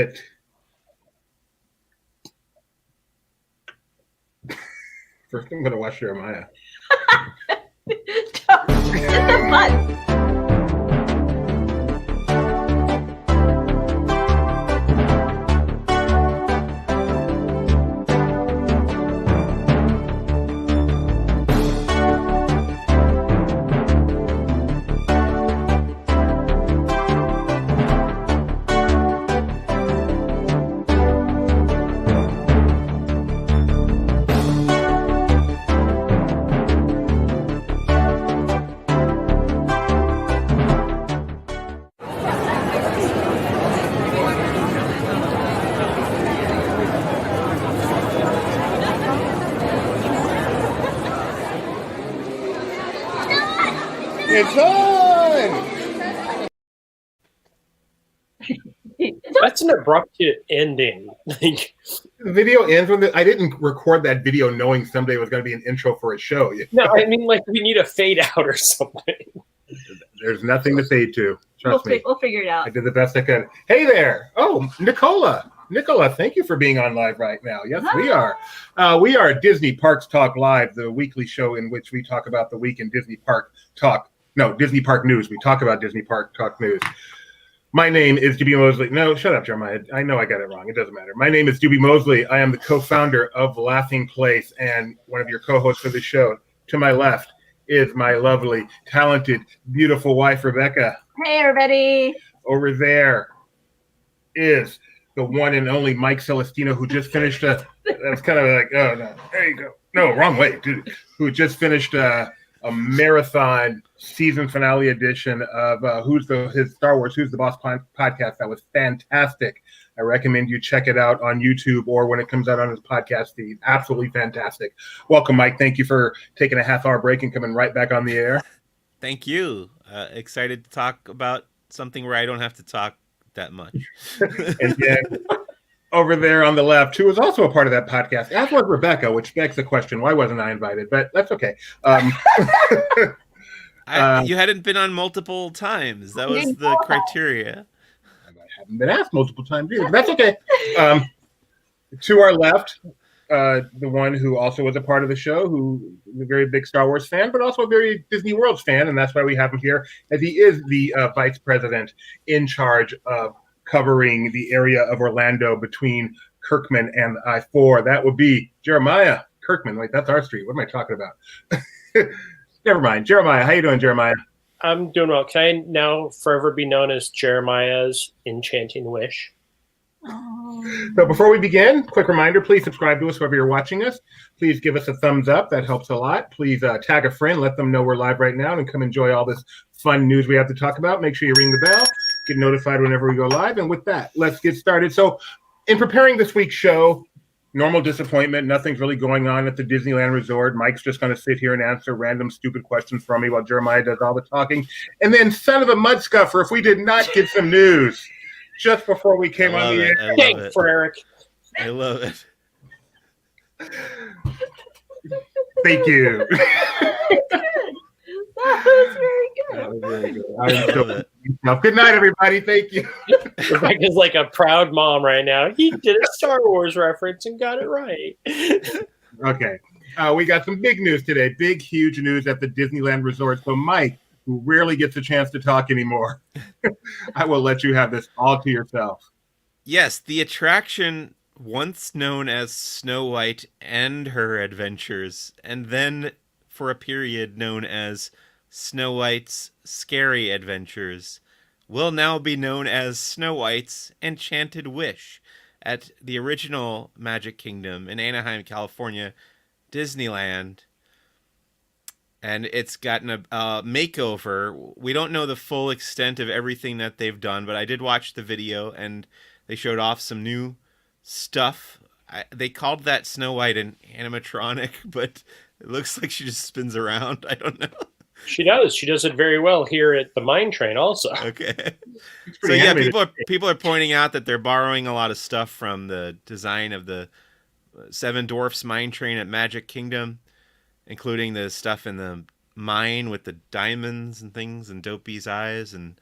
First, I'm going to watch Jeremiah. Don't hit the button. It's on! That's an abrupt ending. The video ends with I didn't record that video knowing someday it was going to be an intro for a show. No, I mean, like, we need a fade out or something. There's nothing to fade to. Trust me. We'll figure it out. I did the best I could. Hey there. Oh, Nicola. Nicola, thank you for being on live right now. Yes, we are. We are Disney Parks Talk Live, the weekly show in which we talk about the week in Disney Park Talk. No, Disney Park News. We talk about Disney Park Talk News. My name is Doobie Mosley. No, shut up, Jeremiah. I know I got it wrong. It doesn't matter. My name is Doobie Mosley. I am the co-founder of Laughing Place and one of your co-hosts for the show. To my left is my lovely, talented, beautiful wife, Rebecca. Hey, everybody. Over there is the one and only Mike Celestino, who just finished that was kind of like, oh, no, there you go. No, wrong way, dude. Who just finished a marathon season finale edition of his Star Wars Who's the Boss podcast. That was fantastic. I recommend you check it out on YouTube or when it comes out on his podcast feed. Absolutely fantastic. Welcome, Mike. Thank you for taking a half-hour break and coming right back on the air. Thank you. Excited to talk about something where I don't have to talk that much. And then over there on the left, who was also a part of that podcast, as was Rebecca, which begs the question, why wasn't I invited? But that's okay. You hadn't been on multiple times. That was the criteria. I haven't been asked multiple times either, but that's okay. To our left, the one who also was a part of the show, who is a very big Star Wars fan, but also a very Disney World fan, and that's why we have him here, as he is the vice president in charge of covering the area of Orlando between Kirkman and I-4. That would be Jeremiah Kirkman. Wait, that's our street. What am I talking about? Never mind. Jeremiah, how you doing, Jeremiah? I'm doing well. Can I now forever be known as Jeremiah's Enchanting Wish? So before we begin, quick reminder, please subscribe to us wherever you're watching us. Please give us a thumbs up. That helps a lot. Please tag a friend. Let them know we're live right now and come enjoy all this fun news we have to talk about. Make sure you ring the bell. Get notified whenever we go live. And with that, let's get started. So in preparing this week's show, normal disappointment. Nothing's really going on at the Disneyland Resort. Mike's just going to sit here and answer random stupid questions from me while Jeremiah does all the talking. And then son of a mud scuffer if we did not get some news just before we came on the air. Thanks for Eric. I love it. Thank you. That was very good. That was very good. I love it. Good night, everybody. Thank you. Rebecca's like a proud mom right now. He did a Star Wars reference and got it right. Okay. We got some big news today. Big, huge news at the Disneyland Resort. So, Mike, who rarely gets a chance to talk anymore, I will let you have this all to yourself. Yes, the attraction once known as Snow White and Her Adventures, and then for a period known as Snow White's Scary Adventures, will now be known as Snow White's Enchanted Wish at the original Magic Kingdom in Anaheim, California, Disneyland. And it's gotten a makeover. We don't know the full extent of everything that they've done, but I did watch the video, and they showed off some new stuff. They called that Snow White an animatronic, but it looks like she just spins around. I don't know. She does. She does it very well here at the Mine Train also. Okay. So yeah, people are pointing out that they're borrowing a lot of stuff from the design of the Seven Dwarfs Mine Train at Magic Kingdom, including the stuff in the mine with the diamonds and things and Dopey's eyes. And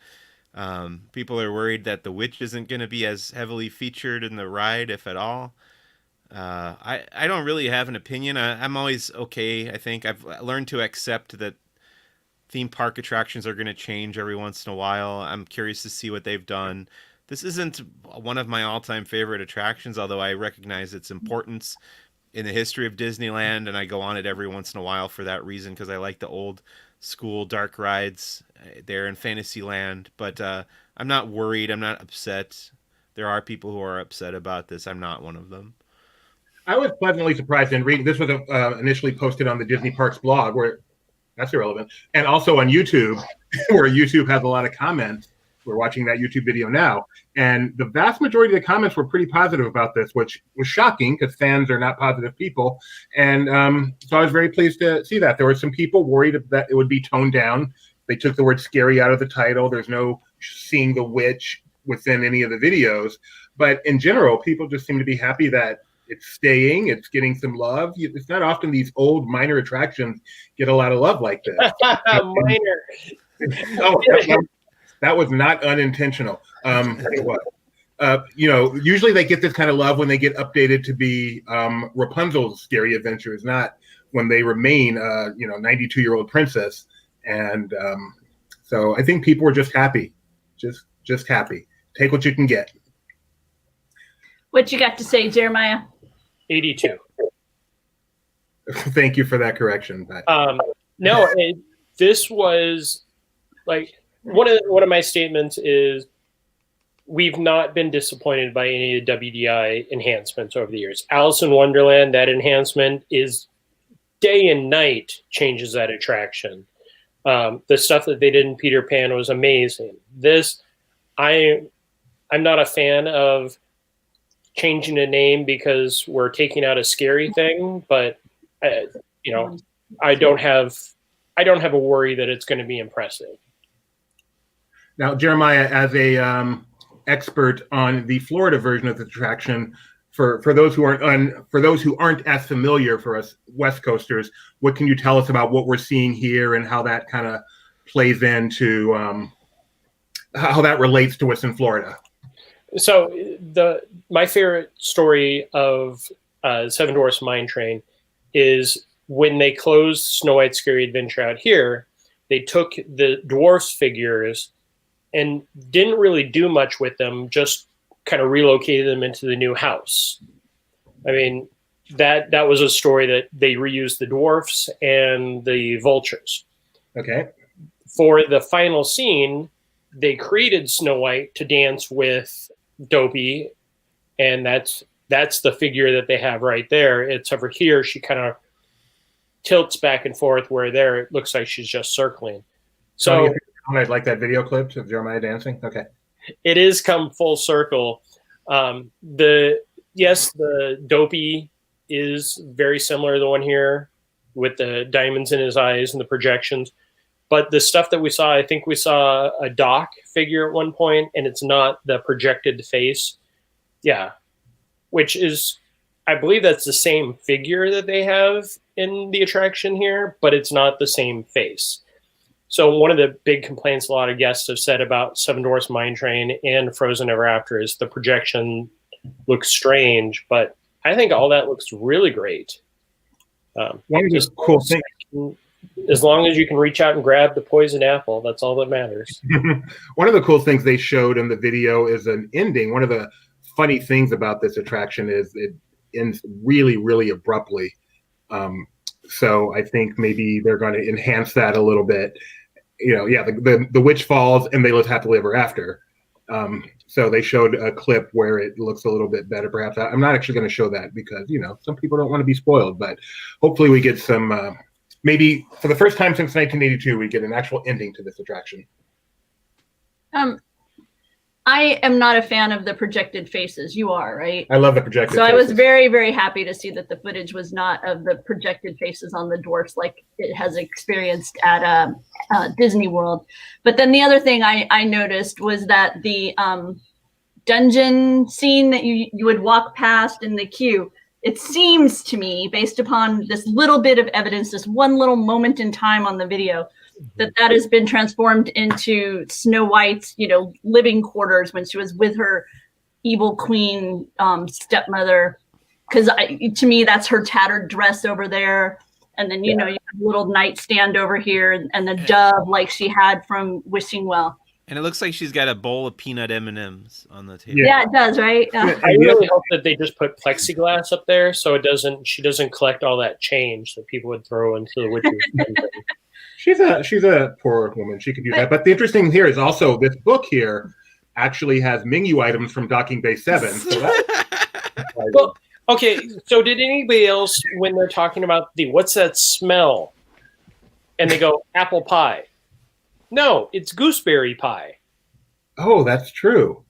People are worried that the witch isn't going to be as heavily featured in the ride, if at all. I don't really have an opinion. I'm always okay. I think I've learned to accept that theme park attractions are going to change every once in a while. I'm curious to see what they've done. This isn't one of my all-time favorite attractions, although I recognize its importance in the history of Disneyland, and I go on it every once in a while for that reason, because I like the old school dark rides there in Fantasyland. But I'm not worried. I'm not upset. There are people who are upset about this. I'm not one of them. I was pleasantly surprised in reading. This was initially posted on the Disney Parks blog, where that's irrelevant, and also on YouTube, where YouTube has a lot of comments. We're watching that YouTube video now, and the vast majority of the comments were pretty positive about this, which was shocking because fans are not positive people. And so I was very pleased to see that. There were some people worried that it would be toned down. They took the word scary out of the title. There's no seeing the witch within any of the videos. But in general, people just seem to be happy that it's staying, it's getting some love. It's not often these old minor attractions get a lot of love like this. Minor. Oh, that was not unintentional. It was. Usually they get this kind of love when they get updated to be Rapunzel's Scary Adventures, not when they remain, 92-year-old princess. And so I think people were just happy, just happy. Take what you can get. What you got to say, Jeremiah? 82. Thank you for that correction. But. This was like one of my statements is we've not been disappointed by any of the WDI enhancements over the years. Alice in Wonderland, that enhancement is day and night changes that attraction. The stuff that they did in Peter Pan was amazing. This, I'm not a fan of changing a name because we're taking out a scary thing, but I don't have a worry that it's going to be impressive. Now, Jeremiah, as a expert on the Florida version of the attraction, for those who aren't as familiar, for us West Coasters, what can you tell us about what we're seeing here and how that kind of plays into how that relates to what's in Florida? So my favorite story of Seven Dwarfs Mine Train is when they closed Snow White's Scary Adventure out here, they took the dwarfs figures and didn't really do much with them, just kind of relocated them into the new house. I mean, that was a story that they reused the dwarfs and the vultures. Okay. For the final scene, they created Snow White to dance with Dopey, and that's the figure that they have right there. It's over here. She kind of tilts back and forth, where there it looks like she's just circling. So I'd like that video clip of Jeremiah dancing. Okay. It is come full circle. The Dopey is very similar to the one here with the diamonds in his eyes and the projections. But the stuff that we saw, I think we saw a Doc figure at one point, and it's not the projected face. Yeah. Which is, I believe that's the same figure that they have in the attraction here, but it's not the same face. So one of the big complaints a lot of guests have said about Seven Dwarfs Mine Train and Frozen Ever After is the projection looks strange, but I think all that looks really great. One of the cool things, as long as you can reach out and grab the poison apple, that's all that matters. one of the cool things they showed in the video is an ending. One of the funny things about this attraction is it ends really, really abruptly. So I think maybe they're going to enhance that a little bit. The witch falls and they live happily ever after. So they showed a clip where it looks a little bit better. Perhaps I'm not actually going to show that because some people don't want to be spoiled. But hopefully we get some. Maybe for the first time since 1982, we get an actual ending to this attraction. I am not a fan of the projected faces. You are, right? I love the projected faces. I was very, very happy to see that the footage was not of the projected faces on the dwarfs like it has experienced at Disney World. But then the other thing I noticed was that the dungeon scene that you would walk past in the queue, it seems to me, based upon this little bit of evidence, this one little moment in time on the video, that has been transformed into Snow White's, living quarters when she was with her evil queen stepmother. Because to me, that's her tattered dress over there. And then, you have a little nightstand over here and the dove like she had from Wishing Well. And it looks like she's got a bowl of peanut M&Ms on the table. Yeah, it does, right? I really hope that they just put plexiglass up there so she doesn't collect all that change that people would throw into the witch's. She's a poor woman. She could do that. But the interesting thing here is also this book here actually has menu items from Docking Bay 7. So Well, okay, so did anybody else, when they're talking about what's that smell? And they go, apple pie. No, it's gooseberry pie. Oh, that's true.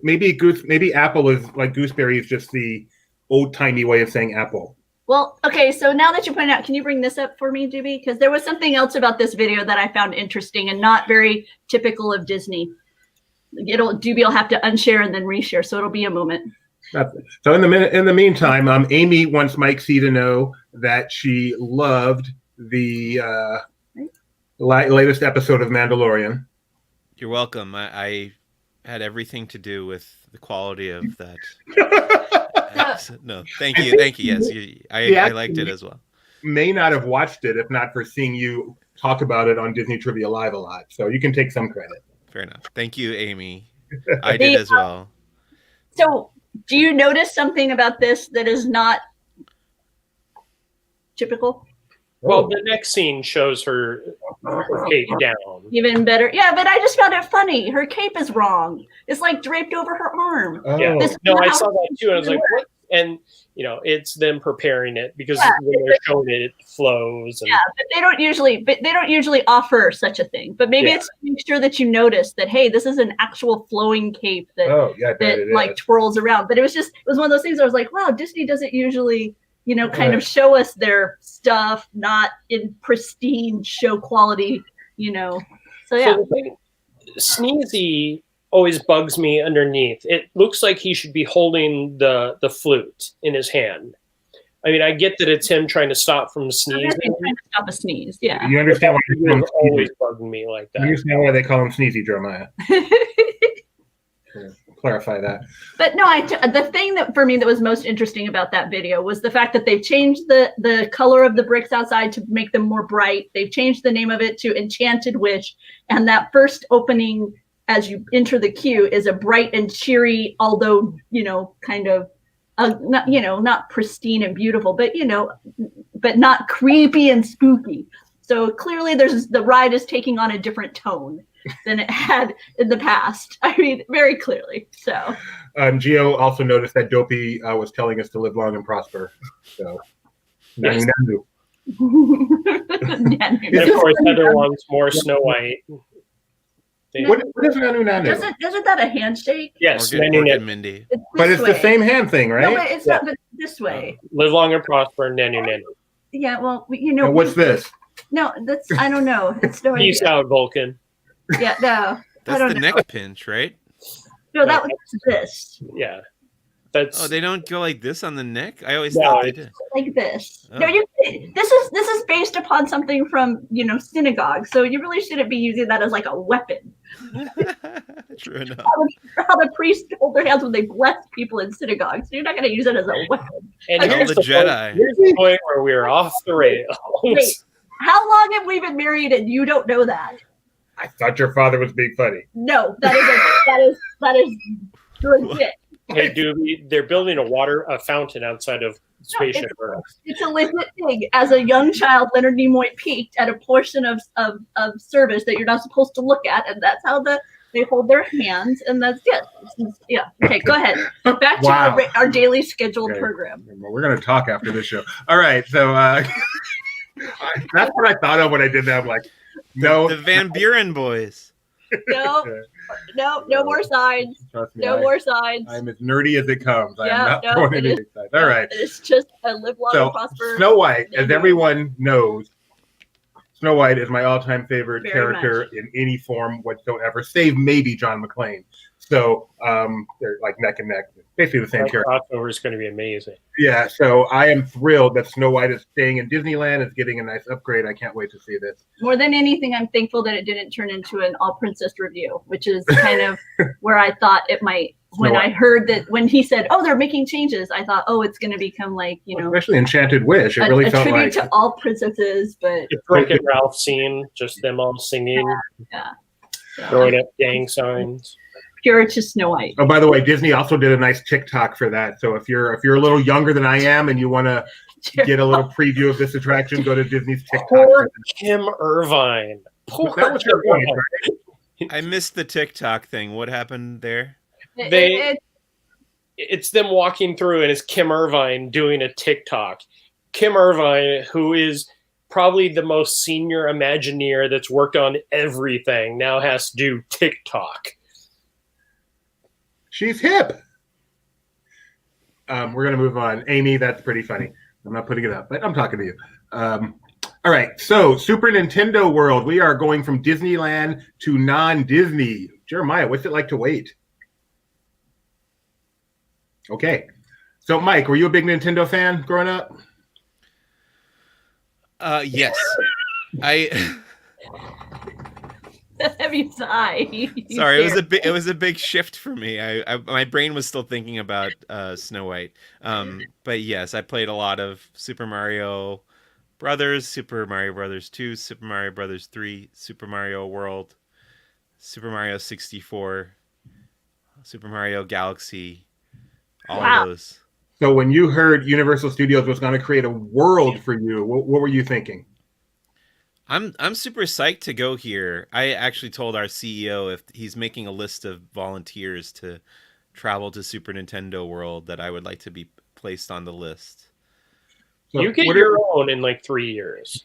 Maybe apple is like gooseberry is just the old-timey way of saying apple. Well, okay, so now that you point out, can you bring this up for me, Doobie? Because there was something else about this video that I found interesting and not very typical of Disney. Doobie will have to unshare and then reshare, so it'll be a moment. So in the meantime, Amy wants Mike C to know that she loved the latest episode of Mandalorian. You're welcome. I had everything to do with the quality of that. No, thank you. Yes, I liked it as well. May not have watched it if not for seeing you talk about it on Disney Trivia Live a lot. So you can take some credit. Fair enough. Thank you, Amy. I did as well. So do you notice something about this that is not typical? Well, the next scene shows her cape down. Even better. Yeah, but I just found it funny. Her cape is wrong. It's like draped over her arm. Oh. Yeah. No, I saw that too. And I was like, what? And, it's them preparing it because when they're showing it, it flows. And... Yeah, but they don't usually offer such a thing. But maybe it's to make sure that you notice that, hey, this is an actual flowing cape that twirls around. But it was one of those things where I was like, wow, Disney doesn't usually... kind of show us their stuff, not in pristine show quality, So, yeah. So Sneezy always bugs me underneath. It looks like he should be holding the flute in his hand. I mean, I get that it's him trying to stop from sneezing. Trying to stop a sneeze, yeah. You understand why It's always bugging me like that. You understand why they call him Sneezy, Jeremiah? Clarify that. But no, the thing that for me that was most interesting about that video was the fact that they've changed the color of the bricks outside to make them more bright. They've changed the name of it to Enchanted Wish, and that first opening as you enter the queue is a bright and cheery, although kind of not pristine and beautiful, but not creepy and spooky. So clearly, the ride is taking on a different tone than it had in the past. I mean, very clearly. So, Gio also noticed that Dopey was telling us to live long and prosper. So, yes. Nanu. And of course, Heather wants more Snow White. What is Nanu? Isn't that a handshake? Yes, Morgan Mindy. But it's the same hand thing, right? No, but it's not this way. Live long and prosper, Nanu. Yeah, well, And what's this? No, I don't know. It's no Peace out, Vulcan. Yeah, no. That's the neck pinch, right? No, that was this. Yeah. That's... Oh, they don't go like this on the neck? I always No, thought they did. Like this. Oh. No, this is based upon something from synagogue. So you really shouldn't be using that as like a weapon. True enough. How the priests hold their hands when they bless people in synagogue. So you're not going to use it as a weapon. And All here's the the Jedi. Here's the point where we're off the rails. Wait, how long have we been married and you don't know that? I thought your father was being funny. No, that is legit. Hey, Doobie, they're building a fountain outside of Spaceship Earth. It's a legit thing. As a young child, Leonard Nimoy peeked at a portion of service that you're not supposed to look at, and that's how they hold their hands, and that's it. Yeah. Okay, go ahead. Back to our daily scheduled program. We're going to talk after this show. All right, so that's what I thought of when I did that. I'm like, no. The Van Buren boys. No more signs. Trust me, more signs. I'm as nerdy as it comes. I'm not no, throwing any signs. All right. It's just a live long and prosper. Snow White, as everyone knows, Snow White is my all-time favorite Very character much. in any form whatsoever, save maybe John McClane. So they're like neck and neck, basically the same That character. crossover is going to be amazing. Yeah, so I am thrilled that Snow White is staying in Disneyland. It's getting a nice upgrade. I can't wait to see this. More than anything, I'm thankful that it didn't turn into an all princess review, which is kind of where I thought it might. When I heard that, when he said, "Oh, they're making changes," I thought, "Oh, it's going to become like, you know, especially Enchanted Wish." It really a felt tribute like to all princesses." But The Wreck-It Ralph scene, just them all singing, yeah, throwing up gang signs. pure to Snow White. Oh, by the way, Disney also did a nice TikTok for that. So if you're a little younger than I am and you want to get a little preview of this attraction, go to Disney's TikTok. Poor Kim Irvine. Poor That was your Kim point, Irvine. right? I missed the TikTok thing. What happened there? It's them walking through, and it's Kim Irvine doing a TikTok. Kim Irvine, who is probably the most senior Imagineer that's worked on everything, now has to do TikTok. She's hip. We're going to move on. Amy, that's pretty funny. I'm not putting it up, but I'm talking to you. All right. So, Super Nintendo World. We are going from Disneyland to non-Disney. Jeremiah, what's it like to wait? Okay. So, Mike, were you a big Nintendo fan growing up? Yes. I Heavy sigh. sorry, it was a big shift for me. I my brain was still thinking about Snow White. But yes, I played a lot of Super Mario Brothers, Super Mario Brothers 2, Super Mario Brothers 3, Super Mario World, Super Mario 64, Super Mario Galaxy, all of those. So when you heard Universal Studios was going to create a world for you, what were you thinking? I'm super psyched to go here. I actually told our CEO if he's making a list of volunteers to travel to Super Nintendo World that I would like to be placed on the list. So You get your own in like 3 years.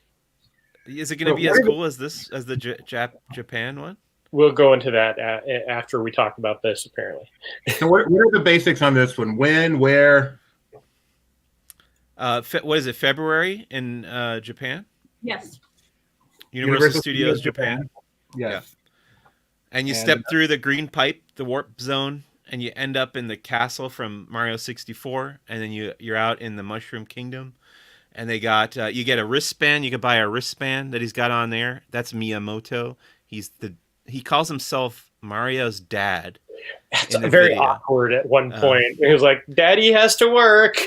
Is it going to be as cool as the Japan one? We'll go into that after we talk about this, apparently. So what are the basics on this one? When, where? What is it, February in Japan? Yes. Universal Studios Japan. Yes. And you step through the green pipe, the warp zone, and you end up in the castle from Mario 64, and then you're out in the Mushroom Kingdom. And they got you get a wristband. You can buy a wristband that he's got on there. That's Miyamoto. He calls himself Mario's dad. It's very awkward at one point. He was like, "Daddy has to work."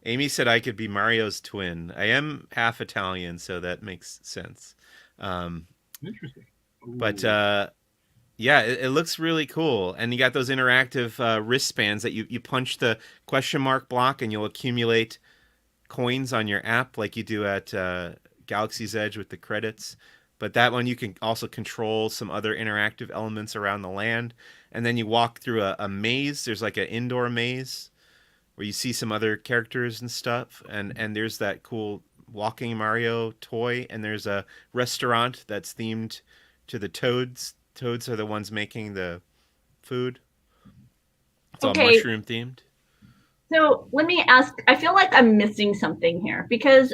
Amy said I could be Mario's twin. I am half Italian, so that makes sense. Interesting. But yeah, it looks really cool. And you got those interactive wristbands that you punch the question mark block and you'll accumulate coins on your app like you do at Galaxy's Edge with the credits. But that one you can also control some other interactive elements around the land. And then you walk through a maze. There's like an indoor maze where you see some other characters and stuff. And there's that cool walking Mario toy. And there's a restaurant that's themed to the Toads. Toads are the ones making the food. It's all mushroom themed. So let me ask, I feel like I'm missing something here because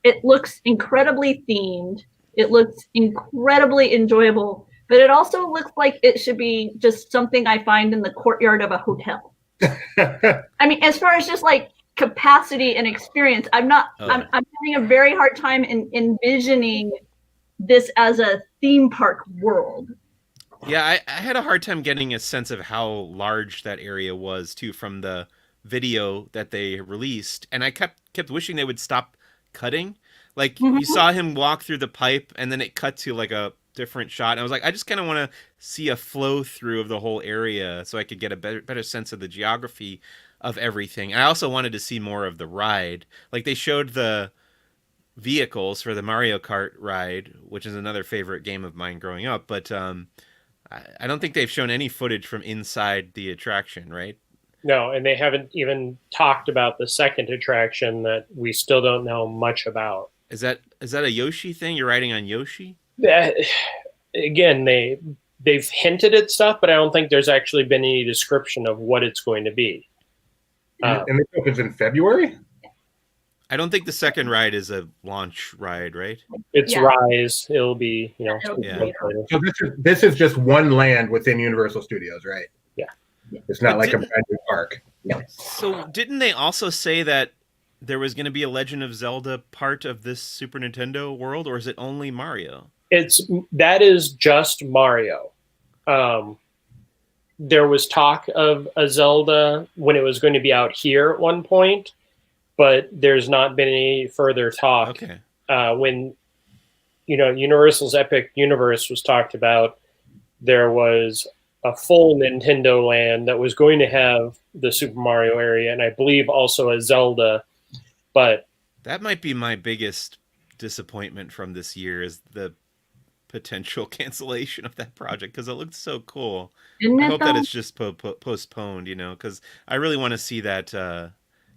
it looks incredibly themed. It looks incredibly enjoyable, but it also looks like it should be just something I find in the courtyard of a hotel. I mean, as far as just like capacity and experience, I'm having a very hard time in envisioning this as a theme park world. Yeah, I had a hard time getting a sense of how large that area was too from the video that they released, and I kept wishing they would stop cutting. Like you saw him walk through the pipe, and then it cut to like a different shot. And I was like, I just kind of want to see a flow through of the whole area so I could get a better sense of the geography of everything. I also wanted to see more of the ride. Like they showed the vehicles for the Mario Kart ride, which is another favorite game of mine growing up. But I don't think they've shown any footage from inside the attraction, right? No, and they haven't even talked about the second attraction that we still don't know much about. Is that a Yoshi thing? You're riding on Yoshi? Again, they've hinted at stuff, but I don't think there's actually been any description of what it's going to be. And it opens in February? I don't think the second ride is a launch ride, right? It's Yeah. Rise. It'll be, It'll be Yeah. later. So this is just one land within Universal Studios, right? Yeah. It's not But like a didn't- brand new park. So didn't they also say that there was going to be a Legend of Zelda part of this Super Nintendo world, or is it only Mario? That is just Mario. There was talk of a Zelda when it was going to be out here at one point, but there's not been any further talk. Okay. When Universal's Epic Universe was talked about, there was a full Nintendo Land that was going to have the Super Mario area, and I believe also a Zelda. But That might be my biggest disappointment from this year is the potential cancellation of that project because it looked so cool. Isn't I it hope that though? it's just postponed, because I really want to see that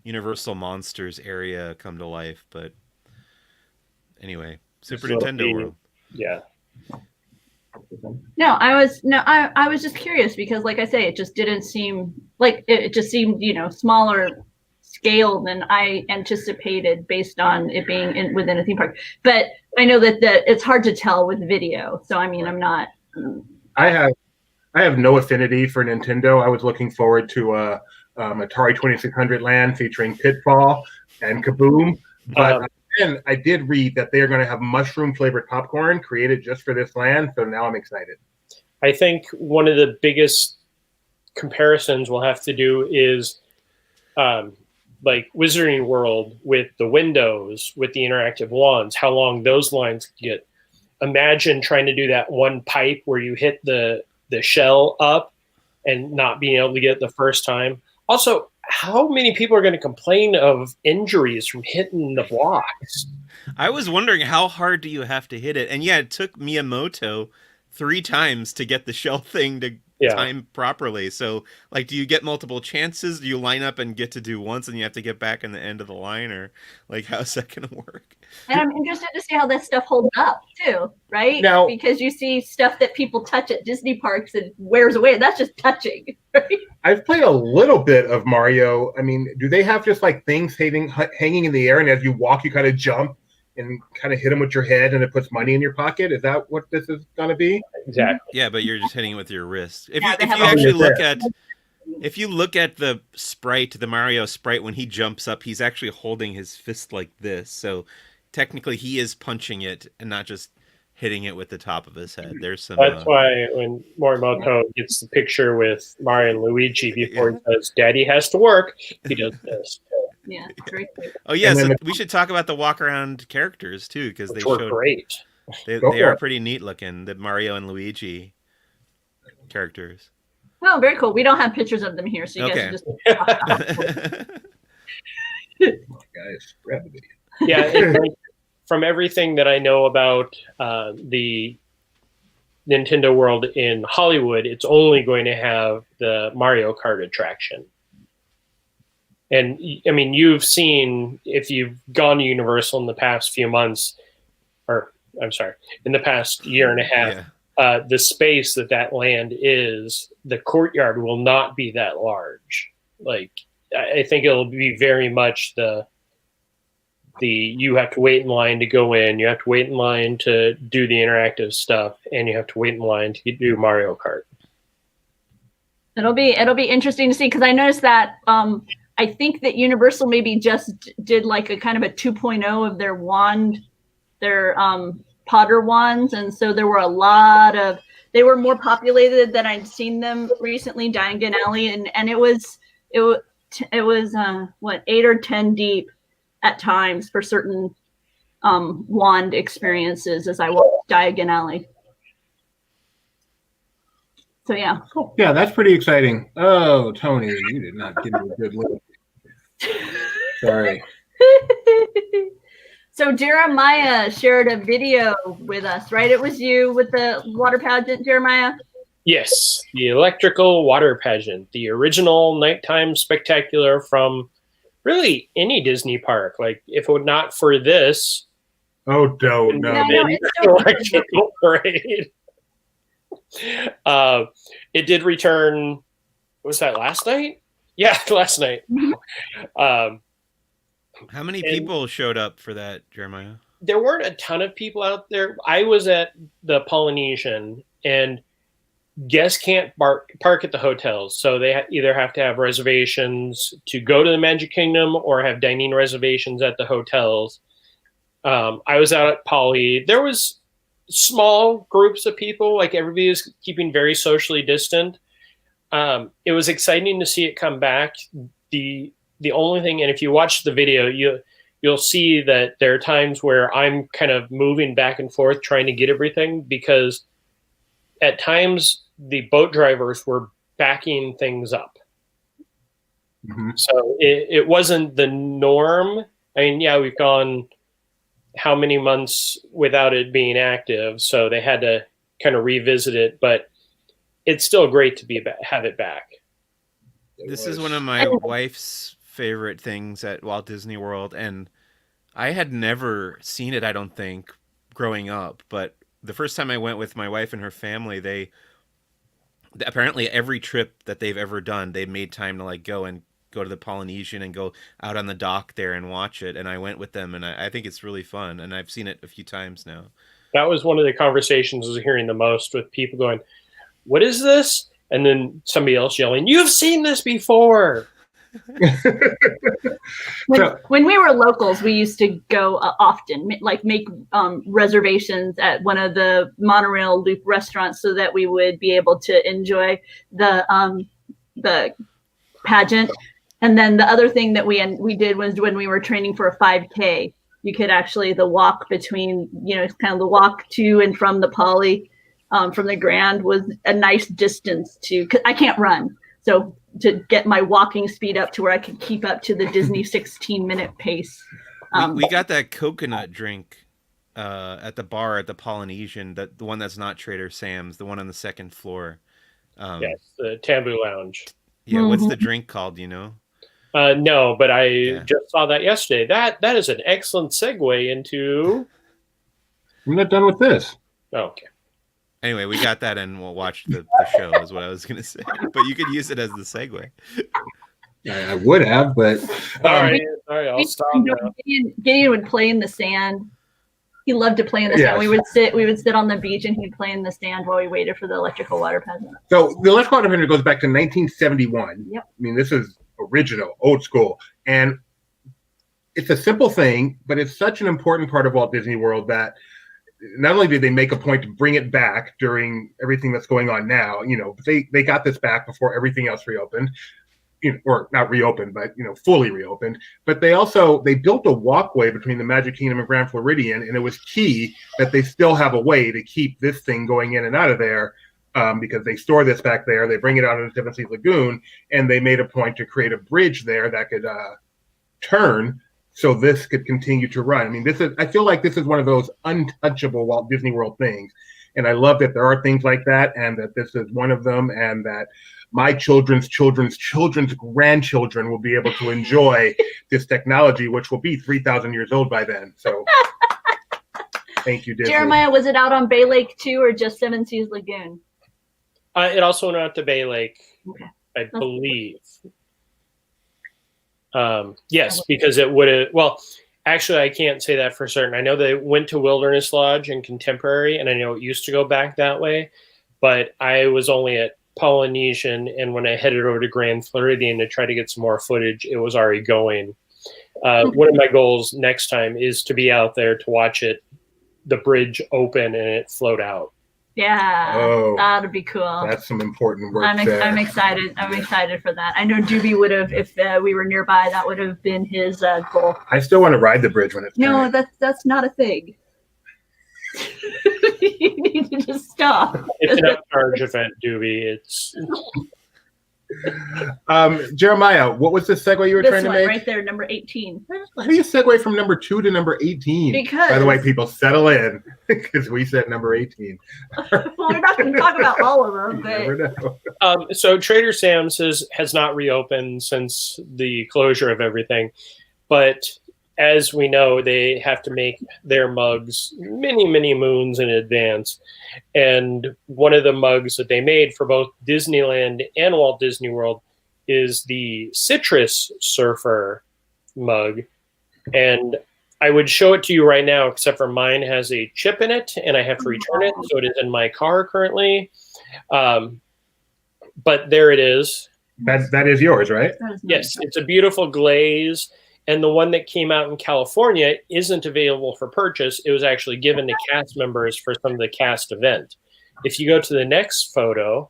Universal Monsters area come to life. But anyway, Super So Nintendo the- World. yeah, I was just curious because, like I say, it just didn't seem like it just seemed, smaller scale than I anticipated based on it being within a theme park. But I know that it's hard to tell with video. So I mean, I'm not. I have no affinity for Nintendo. I was looking forward to Atari 2600 Land featuring Pitfall and Kaboom, but then I did read that they are going to have mushroom flavored popcorn created just for this land. So now I'm excited. I think one of the biggest comparisons we'll have to do is like Wizarding World with the windows, with the interactive wands, how long those lines get. Imagine trying to do that one pipe where you hit the shell up and not being able to get it the first time. Also, how many people are going to complain of injuries from hitting the blocks? I was wondering how hard do you have to hit it? And yeah, it took Miyamoto 3 times to get the shell thing to time properly. So, like, do you get multiple chances? Do you line up and get to do once and you have to get back in the end of the line? Or, like, how's that going to work? And I'm interested to see how that stuff holds up too, right? Now- because you see stuff that people touch at Disney parks and wears away. That's just touching, right? I've played a little bit of Mario. I mean, do they have just like things hanging in the air, and as you walk, you kind of jump and kind of hit them with your head, and it puts money in your pocket? Is that what this is going to be? Exactly. Yeah, but you're just hitting it with your wrist. If Yeah, you they have actually a- look at if you look at the sprite, the Mario sprite, when he jumps up, he's actually holding his fist like this. So technically, he is punching it and not just hitting it with the top of his head. There's some. That's why when Morimoto gets the picture with Mario and Luigi before he says, "Daddy has to work," he does this. Yeah, very cool. Oh yeah, And so then we should talk about the walk around characters too, because they Which were showed great. they Go for are it. pretty neat looking. The Mario and Luigi characters. Oh, very cool. We don't have pictures of them here, so you guys Okay. can just. Guys, grab the video. Yeah, it's like, from everything that I know about the Nintendo World in Hollywood, it's only going to have the Mario Kart attraction. And I mean, you've seen, if you've gone to Universal in the past few months, or I'm sorry, in the past year and a half, Yeah. the space that land is, the courtyard will not be that large. Like, I think it'll be very much the you have to wait in line to go in, you have to wait in line to do the interactive stuff, and you have to wait in line to do Mario Kart. It'll be interesting to see because I noticed that I think that Universal maybe just did like a kind of a 2.0 of their wand, their Potter wands, and so there were a lot of. They were more populated than I'd seen them recently, Diagon Alley, and it was what 8 or 10 deep at times for certain wand experiences as I walked Diagon Alley. So yeah. Yeah, that's pretty exciting. Oh, Tony, you did not give me a good look. Sorry. So Jeremiah shared a video with us, right? It was you with the water pageant, Jeremiah? Yes, the electrical water pageant, the original nighttime spectacular from really any Disney park. Like, if it were not for this, Oh, no. No, it's so electrical parade. It did return. Was that last night? Yeah, last night. How many And people showed up for that, Jeremiah? there weren't a ton of people out there. I was at the Polynesian, and guests can't park at the hotels, so they either have to have reservations to go to the Magic Kingdom or have dining reservations at the hotels. I was out at Poly. There was small groups of people, like everybody was keeping very socially distant. It was exciting to see it come back. The only thing, and if you watch the video, you'll see that there are times where I'm kind of moving back and forth trying to get everything, because at times the boat drivers were backing things up. Mm-hmm. So it wasn't the norm. I mean, yeah, we've gone how many months without it being active, so they had to kind of revisit it, but it's still great to have it back. This is one of my wife's favorite things at Walt Disney World, and I had never seen it, I don't think, growing up, but the first time I went with my wife and her family, they apparently every trip that they've ever done, they made time to like go to the Polynesian and go out on the dock there and watch it. And I went with them, and I think it's really fun. And I've seen it a few times now. That was one of the conversations I was hearing the most, with people going, "What is this?" And then somebody else yelling, "You've seen this before." When we were locals, we used to go often, like make reservations at one of the monorail loop restaurants so that we would be able to enjoy the pageant. And then the other thing that we did was when we were training for a 5K, you could actually the walk between, kind of the walk to and from the Poly, from the Grand was a nice distance to, 'cause I can't run. So to get my walking speed up to where I could keep up to the Disney 16-minute pace. We got that coconut drink at the bar at the Polynesian, the one that's not Trader Sam's, the one on the second floor. Yes, the Tambu Lounge. Yeah, what's the drink called, you know? No, but I just saw that yesterday. That is an excellent segue into... We're not done with this. Oh, okay. Anyway, we got that, and we'll watch the show, is what I was going to say. But you could use it as the segue. I would have, but... All right, I'll stop now. Gideon would play in the sand. He loved to play in the sand. We would sit on the beach, and he'd play in the sand while we waited for the electrical water pageant. So the electrical water pageant goes back to 1971. Yep. I mean, this is original, old school. And it's a simple thing, but it's such an important part of Walt Disney World that not only did they make a point to bring it back during everything that's going on now, but they got this back before everything else reopened, or not reopened, but fully reopened. But they built a walkway between the Magic Kingdom and Grand Floridian, and it was key that they still have a way to keep this thing going in and out of there, because they store this back there, they bring it out of the Seven Seas Lagoon, and they made a point to create a bridge there that could turn, so this could continue to run. I mean, I feel like this is one of those untouchable Walt Disney World things. And I love that there are things like that, and that this is one of them, and that my children's grandchildren will be able to enjoy this technology, which will be 3,000 years old by then. So thank you, Disney. Jeremiah, was it out on Bay Lake too, or just Seven Seas Lagoon? It also went out to Bay Lake, Okay. I believe. Yes, because it would have. Well, actually, I can't say that for certain. I know they went to Wilderness Lodge and Contemporary, and I know it used to go back that way. But I was only at Polynesian, and when I headed over to Grand Floridian to try to get some more footage, it was already going. One of my goals next time is to be out there to watch the bridge open and it float out. Yeah, that'd be cool. That's some important work. I'm excited. I'm excited for that. I know Doobie would have, if we were nearby, that would have been his goal. I still want to ride the bridge when it's No, that's not a thing. You need to just stop. It's an upcharge event, Doobie. It's Jeremiah, what was the segue you were trying to make? Right there, number 18. How do you segue from number 2 to number 18? Because, by the way, people, settle in, because we said number 18. Well, we're not going to talk about all of them. But... You never know. So Trader Sam's has not reopened since the closure of everything, but as we know, they have to make their mugs many, many moons in advance. And one of the mugs that they made for both Disneyland and Walt Disney World is the Citrus Surfer mug. And I would show it to you right now, except for mine has a chip in it, and I have to return it. So it is in my car currently. But there it is. That is yours, right? Yes, it's a beautiful glaze. And the one that came out in California isn't available for purchase. It was actually given to cast members for some of the cast event. If you go to the next photo.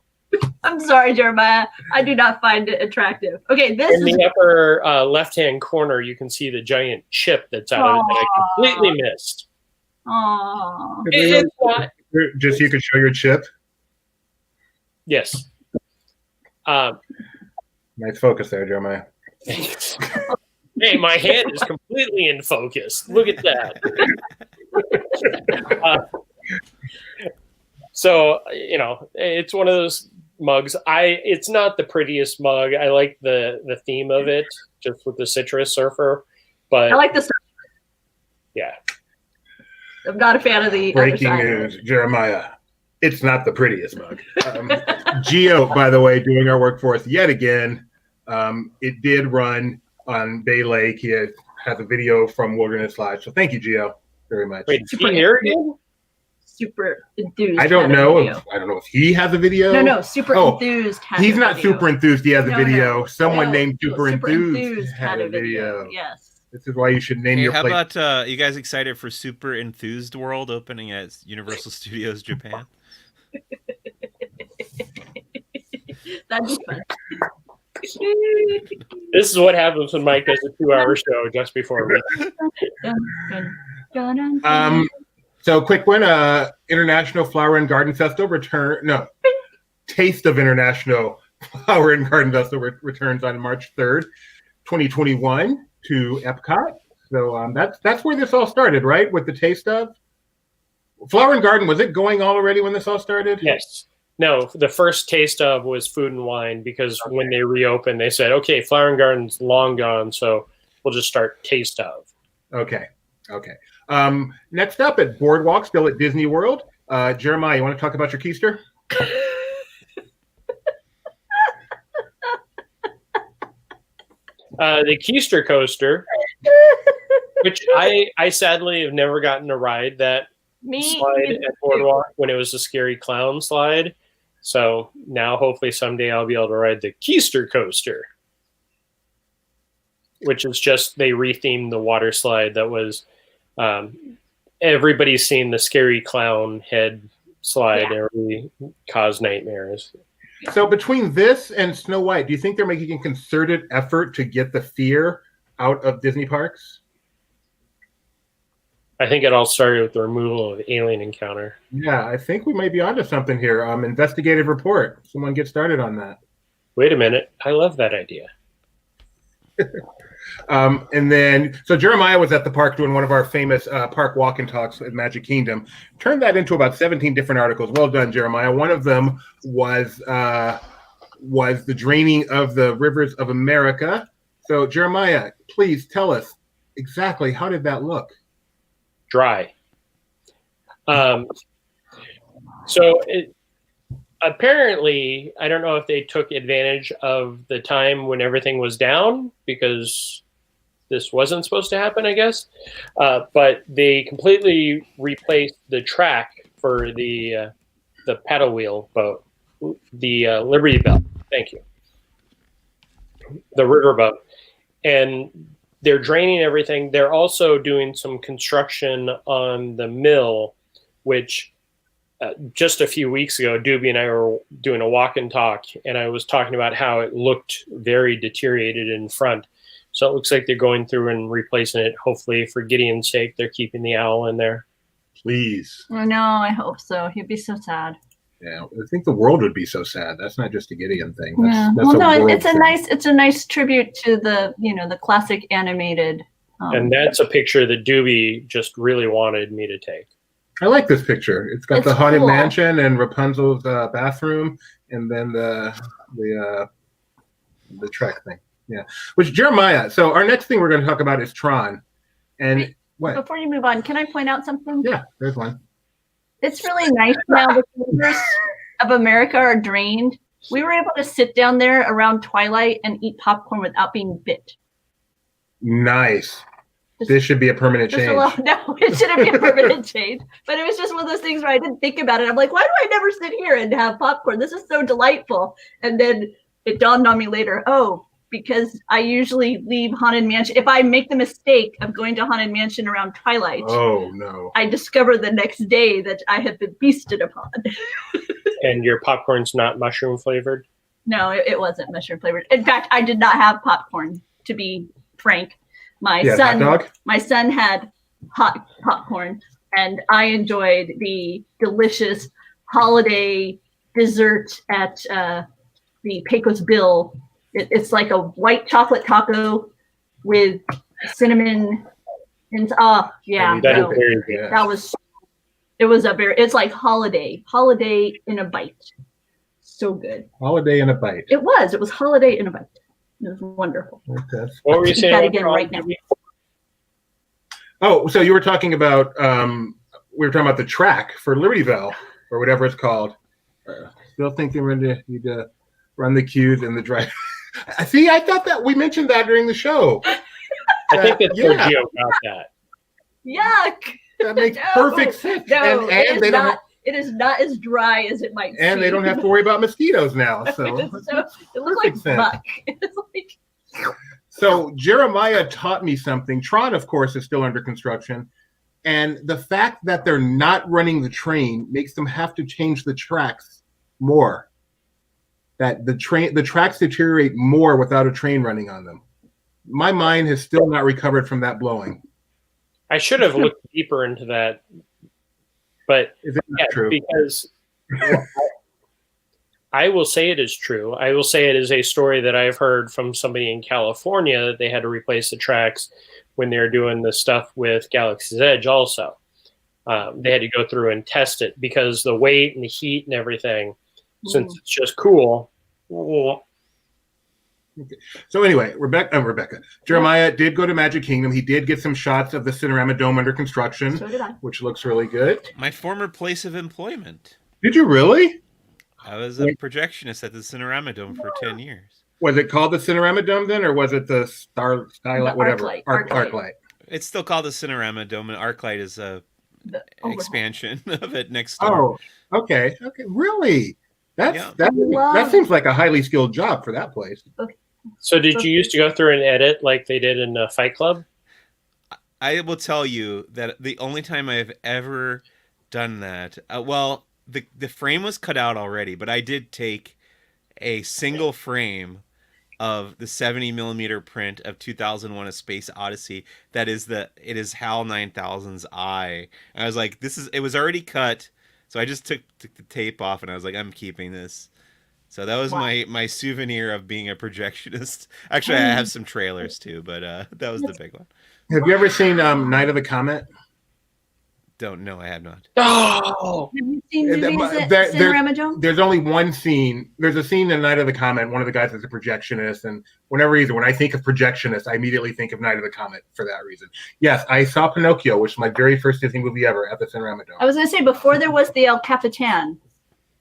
I'm sorry, Jeremiah. I do not find it attractive. Okay, this in the upper left-hand corner, you can see the giant chip that's out of it that I completely missed. Aww. It's not. Just so you could show your chip. Yes. Nice focus there, Jeremiah. Hey, my hand is completely in focus. Look at that. So, you know, it's one of those mugs. It's not the prettiest mug. I like the theme of it, just with the citrus surfer. But I like the. Yeah. I'm not a fan of the breaking news, Jeremiah. It's not the prettiest mug. Geo, by the way, doing our work for us yet again. It did run on Bay Lake. He has a video from Wilderness Lodge. So thank you, Geo, very much. Wait, super here again? Super enthused. I don't know if he has a video. No, super enthused. He's not super enthused. He has a video. Someone named super enthused had a video. Yes. This is why you should name your place. How about you guys excited for Super Enthused World opening at Universal Studios Japan? That'd be fun. This is what happens when Mike does a 2-hour show just before we. So quick one, International Flower and Garden Festival Taste of International Flower and Garden Festival returns on March 3rd, 2021 to Epcot. So that's where this all started, right? With the Taste of Flower and Garden. Was it going on already when this all started? Yes. No, the first Taste of was Food and Wine because when they reopened, they said, okay, Flower and Garden's long gone, so we'll just start Taste of. Okay. Next up at Boardwalk, still at Disney World. Jeremiah, you want to talk about your keister? The Keister Coaster, which I sadly have never gotten to ride that slide at Boardwalk when it was a scary clown slide. So now hopefully someday I'll be able to ride the Keister Coaster, which is just they rethemed the water slide that was everybody's seen the scary clown head slide and really caused nightmares. So between this and Snow White, do you think they're making a concerted effort to get the fear out of Disney parks? I think it all started with the removal of Alien Encounter. Yeah, I think we might be onto something here. Investigative report. Someone get started on that. Wait a minute. I love that idea. And then, so Jeremiah was at the park doing one of our famous park walk and talks at Magic Kingdom. Turned that into about 17 different articles. Well done, Jeremiah. One of them was the draining of the rivers of America. So Jeremiah, please tell us exactly how did that look? Dry. Apparently, I don't know if they took advantage of the time when everything was down because this wasn't supposed to happen, I guess. But they completely replaced the track for the paddle wheel boat, the Liberty Bell. Thank you. The river boat. And they're draining everything. They're also doing some construction on the mill, which just a few weeks ago, Doobie and I were doing a walk and talk, and I was talking about how it looked very deteriorated in front. So it looks like they're going through and replacing it. Hopefully, for Gideon's sake, they're keeping the owl in there. Please. I know. I hope so. He'd be so sad. Yeah, I think the world would be so sad. That's not just a Gideon thing. It's a nice tribute to the classic animated. And that's a picture that Doobie just really wanted me to take. I like this picture. It's got the haunted mansion and Rapunzel's bathroom, and then the Trek thing. Yeah. Which Jeremiah. So our next thing we're going to talk about is Tron. And what? Before you move on, can I point out something? Yeah, there's one. It's really nice now the rivers of America are drained. We were able to sit down there around twilight and eat popcorn without being bit. Nice. This should be a permanent Just change. a little, no, it shouldn't be a permanent change. But it was just one of those things where I didn't think about it. I'm like, why do I never sit here and have popcorn? This is so delightful. And then it dawned on me later, oh, because I usually leave Haunted Mansion. If I make the mistake of going to Haunted Mansion around twilight, Oh no! I discover the next day that I have been feasted upon. And your popcorn's not mushroom flavored? No, it wasn't mushroom flavored. In fact, I did not have popcorn, to be frank. My Hot dog. son had hot popcorn, and I enjoyed the delicious holiday dessert at the Pecos Bill. It's like a white chocolate taco with cinnamon and yeah, That is no, very good. that was it's like holiday in a bite. So good. Holiday in a bite. It was holiday in a bite. It was wonderful. Okay. What were you Eat saying? that again right now. Oh, so you were talking about we were talking about the track for Libertyville or whatever it's called. Still thinking we need to run the queues in the drive. See, I thought that we mentioned that during the show. I think that Yeah. Sergio got that. Yuck! That makes No. perfect sense. No, and they don't. it is not as dry as it might And seem. they don't have to worry about mosquitoes now. So, It looks like Perfect sense. muck. It's like so Jeremiah taught me something. Tron, of course, is still under construction. And the fact that they're not running the train makes them have to change the tracks more. That the tracks deteriorate more without a train running on them. My mind has still not recovered from that blowing. I should have looked deeper into that, but Is that not true? because I will say it is true. I will say it is a story that I've heard from somebody in California that they had to replace the tracks when they were doing the stuff with Galaxy's Edge also. They had to go through and test it because the weight and the heat and everything, since it's just cool. So anyway, Rebecca. Jeremiah did go to Magic Kingdom. He did get some shots of the Cinerama Dome under construction, so did I. which looks really good. My former place of employment. Did you really? I was a projectionist at the Cinerama Dome for 10 years. Was it called the Cinerama Dome then, or was it the Skylight, The whatever? Arclight. Arclight. It's still called the Cinerama Dome, and Arclight is a expansion of it next door. Oh, okay. Really? Yeah. That seems like a highly skilled job for that place. So did you used to go through and edit like they did in Fight Club? I will tell you that the only time I've ever done that, the frame was cut out already, but I did take a single frame of the 70 millimeter print of 2001: A Space Odyssey. It is HAL 9000's eye. And I was like, it was already cut, so I just took the tape off, and I was like, I'm keeping this. So that was my souvenir of being a projectionist. Actually, I have some trailers too, but that was the big one. Have you ever seen Night of the Comet? Don't know, I have not. Oh, Have you seen movies at There- Cinerama Dome? There's only one scene. There's a scene in Night of the Comet. One of the guys is a projectionist, and when I think of projectionist, I immediately think of Night of the Comet for that reason. Yes, I saw Pinocchio, which is my very first Disney movie ever, at the Cinerama Dome. I was going to say, before there was the El Capitan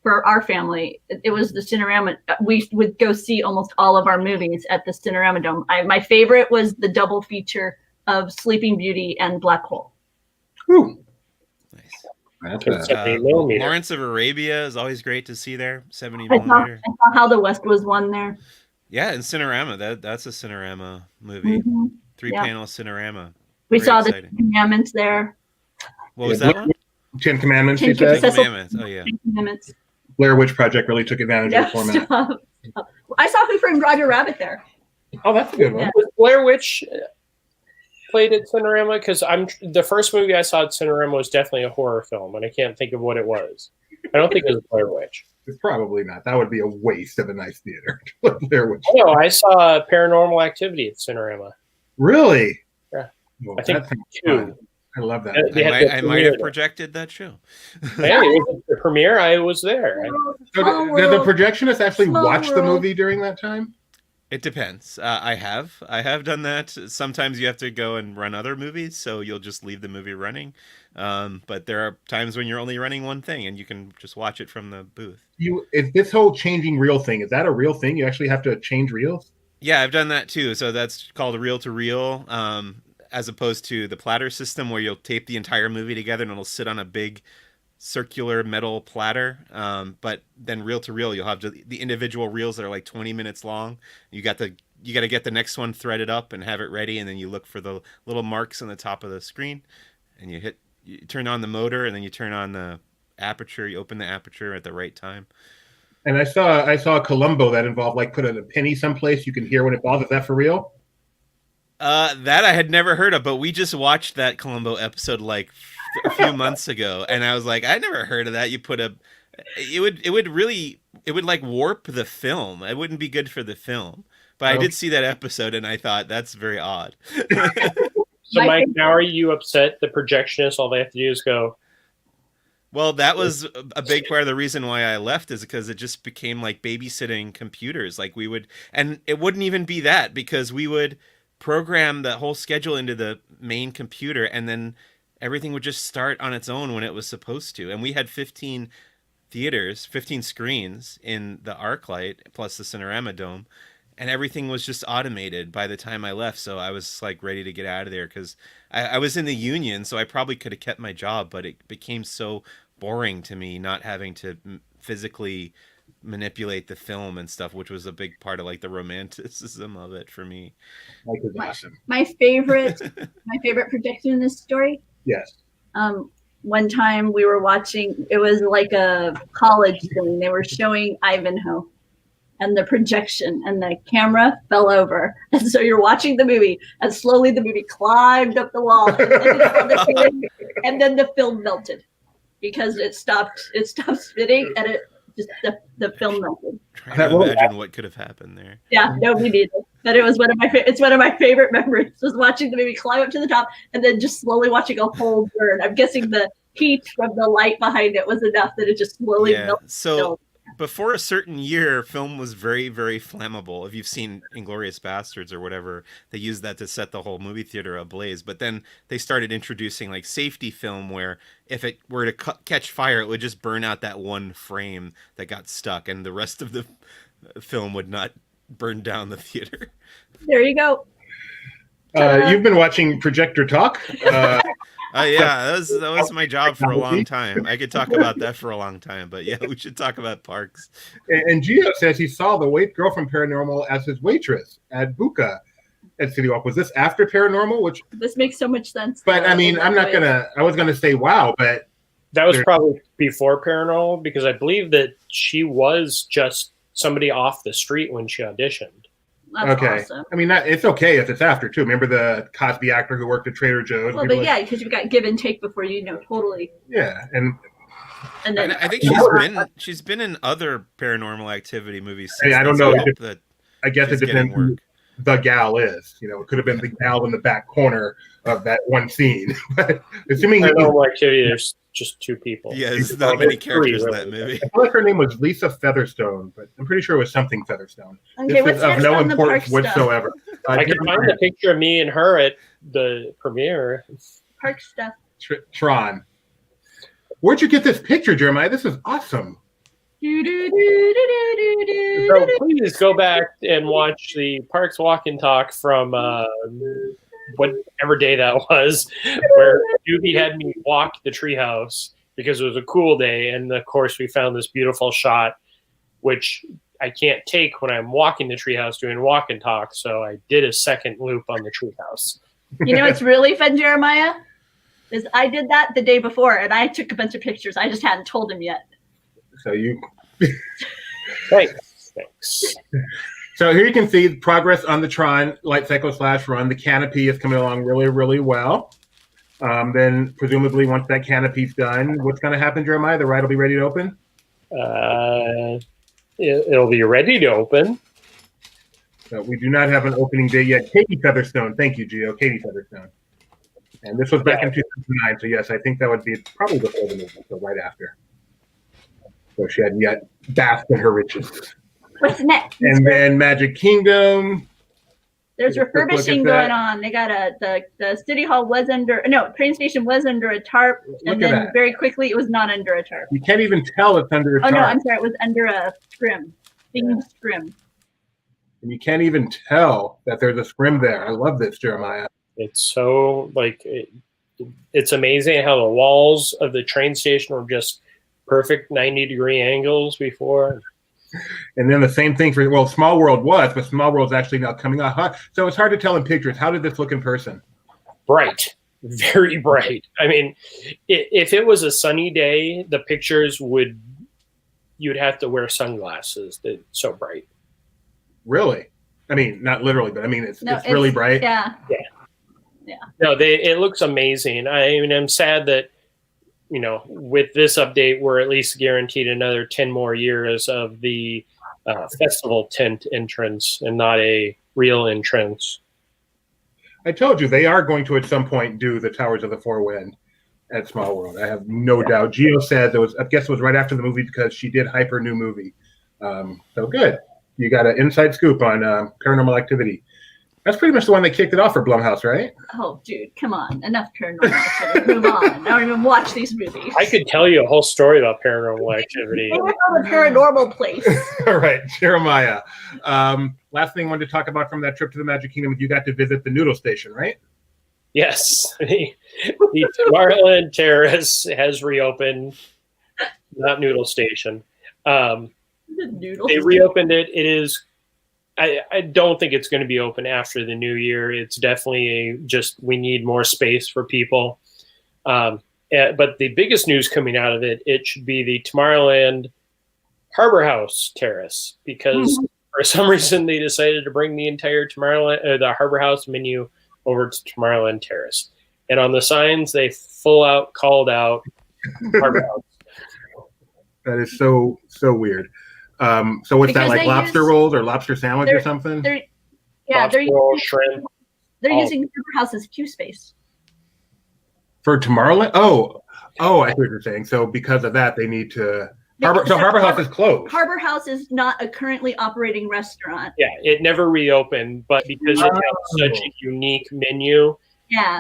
for our family, it was the Cinerama. We would go see almost all of our movies at the Cinerama Dome. My favorite was the double feature of Sleeping Beauty and Black Hole. Ooh, Nice. that's 70 millimeter. Lawrence of Arabia is always great to see there. 70 I millimeter. saw How the West was one there. Yeah, and Cinerama. That's a Cinerama movie. Mhm. 3-panel Cinerama. We Very saw exciting. the Commandments there. What was that one? Ten Commandments. Ten You said? Commandments. Commandments. Oh yeah. Commandments. Blair Witch Project really took advantage of Yeah, the format. stop. I saw Who Framed Roger Rabbit there. Oh, that's a good one. Yeah. Was Blair Witch played at Cinerama? Because the first movie I saw at Cinerama was definitely a horror film, and I can't think of what it was. I don't think it was Blair Witch. It's probably not. That would be a waste of a nice theater. Blair Witch. No, I saw Paranormal Activity at Cinerama. Really? Yeah. Well, I think that sounds two. fun. I love that. They had the I might premiere have there. projected that show. Yeah, it was the premiere. I was there. So did the projectionist actually Small watch the world. movie during that time? It depends. I have done that. Sometimes you have to go and run other movies, so you'll just leave the movie running. But there are times when you're only running one thing, and you can just watch it from the booth. Is this whole changing reel thing, is that a real thing? You actually have to change reels? Yeah, I've done that too. So that's called a reel to reel. as opposed to the platter system where you'll tape the entire movie together and it'll sit on a big circular metal platter. But then reel to reel, you'll have the individual reels that are like 20 minutes long. You got to get the next one threaded up and have it ready, and then you look for the little marks on the top of the screen, and you turn on the motor, and then you turn on the aperture. You open the aperture at the right time. And I saw a Columbo that involved like put a penny someplace you can hear when it falls. Is that for real? That I had never heard of, but we just watched that Columbo episode like a few months ago, and I was like, I never heard of that. You put it would like warp the film. It wouldn't be good for the film. But I did see that episode, and I thought that's very odd. So, Mike, now are you upset the projectionist, all they have to do is go? Well, that was a big part of the reason why I left, is because it just became like babysitting computers. Like and it wouldn't even be that, because we would program the whole schedule into the main computer, and then everything would just start on its own when it was supposed to. And we had 15 theaters, 15 screens in the ArcLight, plus the Cinerama Dome. And everything was just automated by the time I left. So I was like ready to get out of there, because I was in the union, so I probably could have kept my job, but it became so boring to me not having to physically manipulate the film and stuff, which was a big part of like the romanticism of it for me. Mike is awesome. My favorite projection in this story. Yes. One time we were watching, it was like a college thing. They were showing Ivanhoe, and the projection and the camera fell over. And so you're watching the movie, and slowly the movie climbed up the wall, and then the film melted because it stopped spinning, and it just the film melted. Trying to imagine what could have happened there. Yeah, no, me neither. But it was it's one of my favorite memories, was watching the movie climb up to the top and then just slowly watching a hole burn. I'm guessing the heat from the light behind it was enough that it just slowly melted. So before a certain year, film was very, very flammable. If you've seen Inglourious Bastards or whatever, they used that to set the whole movie theater ablaze. But then they started introducing like safety film, where if it were to catch fire, it would just burn out that one frame that got stuck, and the rest of the film would not burn down the theater. There you go. You've been watching Projector Talk. Yeah, that was my job for a long time. I could talk about that for a long time, but yeah, we should talk about parks. And Gio says he saw the girl from Paranormal as his waitress at Buka at City Walk. Was this after Paranormal? This makes so much sense. But I mean, I was gonna say wow, but that was probably before Paranormal, because I believe that she was just somebody off the street when she auditioned. That's okay. Awesome. I mean, it's okay if it's after too. Remember the Cosby actor who worked at Trader Joe's? Well, but yeah, because you've got give and take before totally. Yeah, and then I think she's been in other Paranormal Activity movies. Since I don't know. I guess it depends who the gal is. It could have been the gal in the back corner of that one scene. But assuming Paranormal Activity, there's just two people. Yeah, there's not many characters in that movie. I feel like her name was Lisa Featherstone, but I'm pretty sure it was something Featherstone. Okay, this is of no importance whatsoever. I can find a picture of me and her at the premiere. Park stuff. Tron. Where'd you get this picture, Jeremiah? This is awesome. So please go back and watch the Parks Walk and Talk from whatever day that was, where Doobie had me walk the treehouse because it was a cool day, and of course we found this beautiful shot, which I can't take when I'm walking the treehouse doing walk and talk, so I did a second loop on the treehouse. You know what's really fun, Jeremiah? Is I did that the day before, and I took a bunch of pictures. I just hadn't told him yet. So you... Thanks. So here you can see progress on the Tron Light Cycle / Run. The canopy is coming along really, really well. Then presumably once that canopy's done, what's going to happen, Jeremiah? The ride will be ready to open? It'll be ready to open. So we do not have an opening date yet. Katie Featherstone. Thank you, Gio. Katie Featherstone. And this was back in 2009. So yes, I think that would be probably before the movie, so right after. So she hadn't yet basked in her riches. What's next? And then Magic Kingdom. There's refurbishing going on. They got the City Hall was train station was under a tarp, and then very quickly it was not under a tarp. You can't even tell it's under a tarp. Oh no, I'm sorry, it was under a scrim. Scrim. And you can't even tell that there's a scrim there. I love this, Jeremiah. It's so it's amazing how the walls of the train station were just perfect 90-degree angles before. And then the same thing for, Small World was, but Small World's actually now coming out. So it's hard to tell in pictures. How did this look in person? Bright, very bright. I mean, if it was a sunny day, the pictures you'd have to wear sunglasses. It's so bright. Really? I mean, not literally, but I mean, it's really bright. Yeah. No, it looks amazing. I mean, I'm sad that, with this update, we're at least guaranteed another 10 more years of the festival tent entrance and not a real entrance. I told you they are going to at some point do the Towers of the Four Wind at Small World. I have no doubt. Gio said I guess it was right after the movie because she did hype her new movie. So good. You got an inside scoop on Paranormal Activity. That's pretty much the one that kicked it off for Blumhouse, right? Oh, dude, come on. Enough Paranormal Activity. Move on. I don't even watch these movies. I could tell you a whole story about Paranormal Activity. It's a paranormal place. All right, Jeremiah. Last thing I wanted to talk about from that trip to the Magic Kingdom, you got to visit the noodle station, right? Yes. The Tomorrowland Terrace has reopened, not Noodle Station. They reopened it. It is... I don't think it's going to be open after the new year. It's definitely we need more space for people. But the biggest news coming out of it should be the Tomorrowland Harbor House Terrace, because for some reason they decided to bring the entire the Harbor House menu over to Tomorrowland Terrace. And on the signs, they full out called out Harbor House. That is so weird. So what's that, like lobster rolls or lobster sandwich or something? Lobster roll, shrimp. They're using Harbor House as queue space. For Tomorrowland? Oh, I see what you're saying. So because of that, they need to... Harbor House is closed. Harbor House is not a currently operating restaurant. Yeah, it never reopened, but because it has such a unique menu,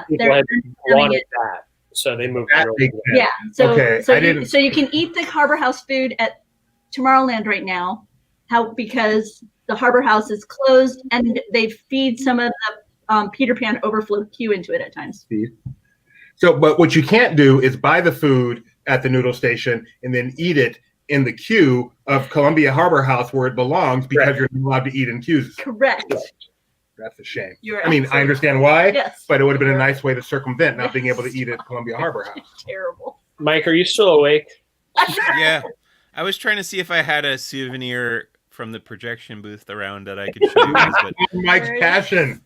people had wanted that. So they moved it over. Yeah, so you can eat the Harbor House food at Tomorrowland right now, because the Harbor House is closed and they feed some of the Peter Pan overflow queue into it at times. So, but what you can't do is buy the food at the noodle station and then eat it in the queue of Columbia Harbor House where it belongs, because you're not allowed to eat in queues. Correct. That's a shame. I understand why, yes, but it would have been a nice way to circumvent not being able to eat at Columbia Harbor House. Terrible. Mike, are you still awake? Yeah. I was trying to see if I had a souvenir from the projection booth around that I could show you guys, but Mike's passion.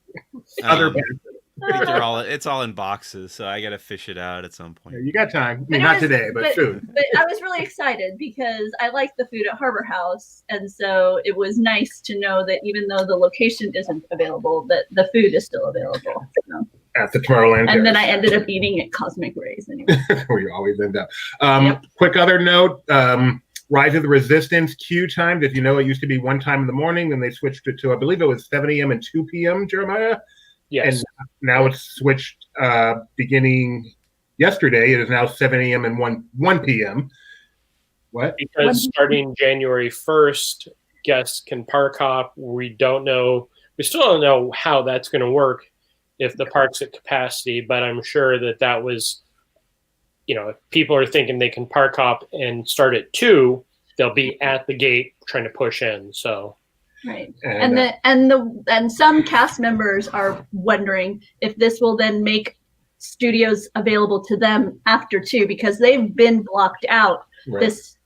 Other passion. It's all in boxes, so I got to fish it out at some point. You got time. I mean, not today, but soon. But I was really excited because I like the food at Harbor House, and so it was nice to know that even though the location isn't available, that the food is still available. So. At the Tomorrowland. And then I ended up eating at Cosmic Rays anyway. Where you always end up. Quick other note. Rise of the Resistance queue time. If you know, it used to be one time in the morning, then they switched it to, I believe it was 7 a.m. and 2 p.m., Jeremiah? Yes. And now it's switched beginning yesterday. It is now 7 a.m. and 1 p.m. What? Because starting January 1st, guests can park hop. We still don't know how that's going to work if the park's at capacity, but I'm sure that was, if people are thinking they can park hop and start at 2, they'll be at the gate trying to push in. So, right. And some cast members are wondering if this will then make studios available to them after 2, because they've been blocked out this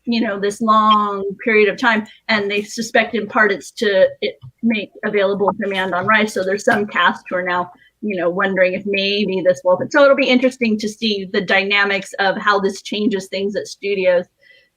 long period of time, and they suspect in part it's to make available demand on Rise. So there's some cast who are now wondering if maybe this will open. So it'll be interesting to see the dynamics of how this changes things at studios,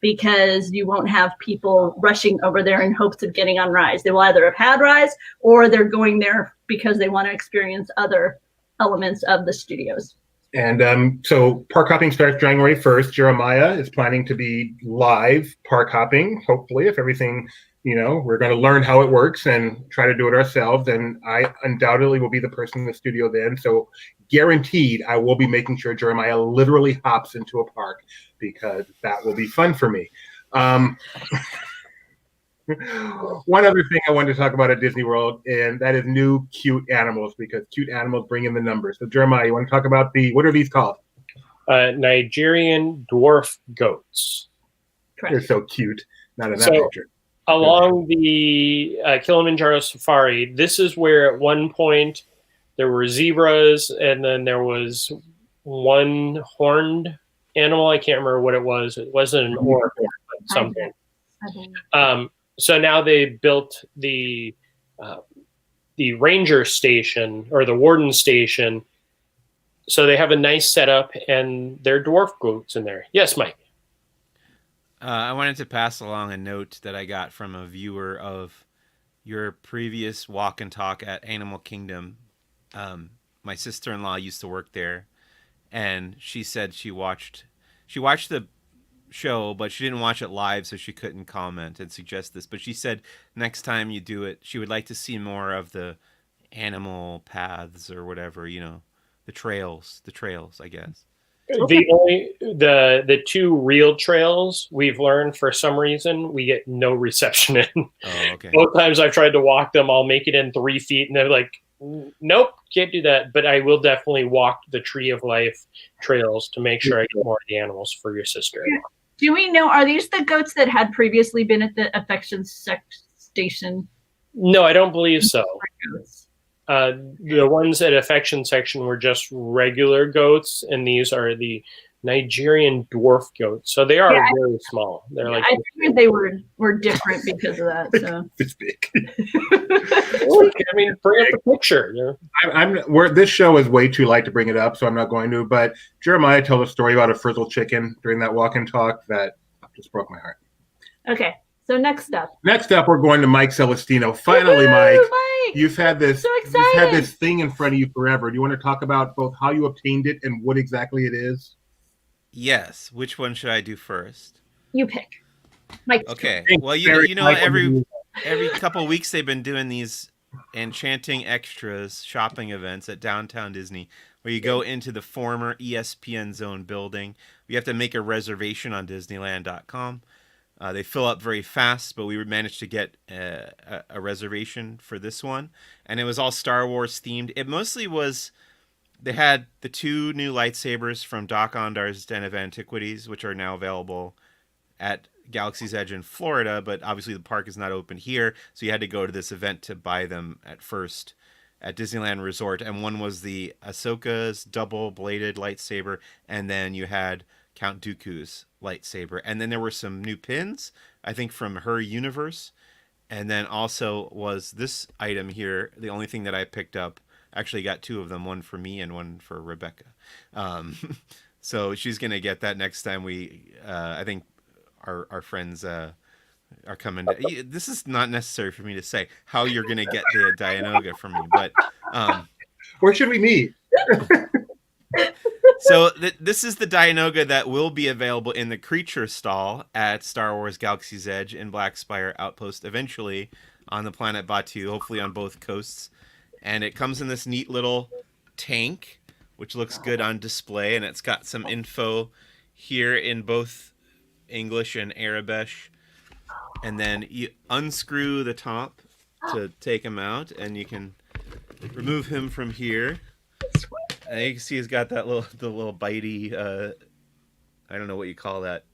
because you won't have people rushing over there in hopes of getting on Rise. They will either have had Rise or they're going there because they want to experience other elements of the studios. And so park hopping starts January 1st. Jeremiah is planning to be live park hopping, hopefully, if everything, we're going to learn how it works and try to do it ourselves. And I undoubtedly will be the person in the studio then. So guaranteed, I will be making sure Jeremiah literally hops into a park, because that will be fun for me. One other thing I wanted to talk about at Disney World, and that is new cute animals, because cute animals bring in the numbers. So Jeremiah, you want to talk about what are these called? Nigerian dwarf goats. Correct. They're so cute. Not in that picture. Along the Kilimanjaro Safari, this is where at one point there were zebras, and then there was one horned animal. I can't remember what it was. It wasn't an orc, but something. So now they built the ranger station, or the warden station. So they have a nice setup, and there are dwarf goats in there. Yes, Mike. I wanted to pass along a note that I got from a viewer of your previous walk and talk at Animal Kingdom. My sister-in-law used to work there, and she said she watched the show, but she didn't watch it live, so she couldn't comment and suggest this. But she said next time you do it, she would like to see more of the animal paths or whatever, the trails, I guess. The two real trails, we've learned for some reason we get no reception in. Oh, okay. Both times I've tried to walk them, I'll make it in 3 feet, and they're like, nope, can't do that. But I will definitely walk the Tree of Life trails to make sure I get more of the animals for your sister. Do we know, are these the goats that had previously been at the affection station? No, I don't believe so. The ones at affection section were just regular goats, and these are the Nigerian dwarf goats. So they are very small. They're I figured they were different because of that. So it's big. I mean, bring up the picture. This show is way too light to bring it up, so I'm not going to. But Jeremiah told a story about a frizzled chicken during that walk and talk that just broke my heart. Okay, so next up, we're going to Mike Celestino. Finally, Mike. You've had this. So excited. You've had this thing in front of you forever. Do you want to talk about both how you obtained it and what exactly it is? Yes. Which one should I do first? You pick. Mike. Okay. Well, every couple of weeks they've been doing these enchanting extras shopping events at Downtown Disney, where you go into the former ESPN Zone building. You have to make a reservation on Disneyland.com. They fill up very fast, but we managed to get a reservation for this one. And it was all Star Wars themed. It mostly was, they had the 2 new lightsabers from Doc Ondar's Den of Antiquities, which are now available at Galaxy's Edge in Florida, but obviously the park is not open here, so you had to go to this event to buy them at first at Disneyland Resort. And one was the Ahsoka's double-bladed lightsaber, and then you had Count Dooku's lightsaber. And then there were some new pins, I think from her universe. And then also was this item here, the only thing that I picked up. Actually got 2 of them, one for me and one for Rebecca. So she's going to get that next time I think our friends are coming. This is not necessary for me to say how you're going to get the Dianoga from me, but where should we meet? So this is the Dianoga that will be available in the creature stall at Star Wars Galaxy's Edge in Black Spire Outpost eventually on the planet Batuu, hopefully on both coasts. And it comes in this neat little tank, which looks good on display. And it's got some info here in both English and Arabic. And then you unscrew the top to take him out, and you can remove him from here. And you can see he's got the little bitey, I don't know what you call that,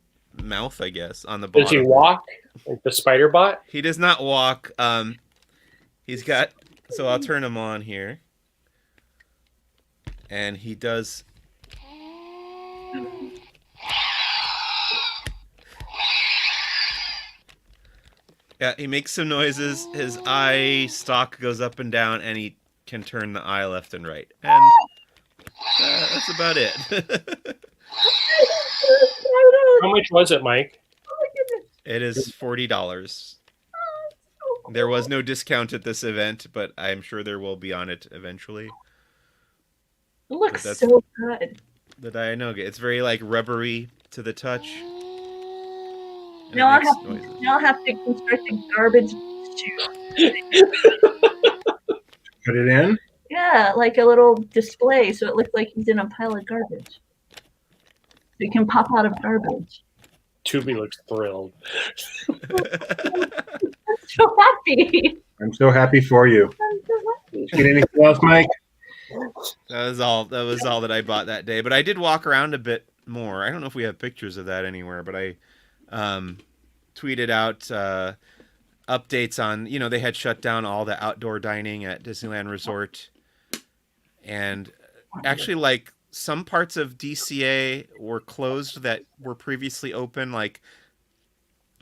mouth, I guess, on the bottom. Does he walk like the spider bot? He does not walk. He's got, so I'll turn him on here. And he does. Yeah, he makes some noises. His eye stalk goes up and down, and he can turn the eye left and right. And that's about it. How much was it, Mike? It is $40. There was no discount at this event, but I'm sure there will be on it eventually. It looks so good. The Dianoga. It's very like rubbery to the touch. Now I'll have to construct a garbage chute. Put it in? Yeah, like a little display, so it looks like he's in a pile of garbage. So he can pop out of garbage. Tubi looks thrilled. so happy. I'm so happy for you. I'm so happy. Get anything else, Mike? That was all that I bought that day. But I did walk around a bit more. I don't know if we have pictures of that anywhere, but I tweeted out updates on, they had shut down all the outdoor dining at Disneyland Resort. And actually, like, some parts of DCA were closed that were previously open. Like,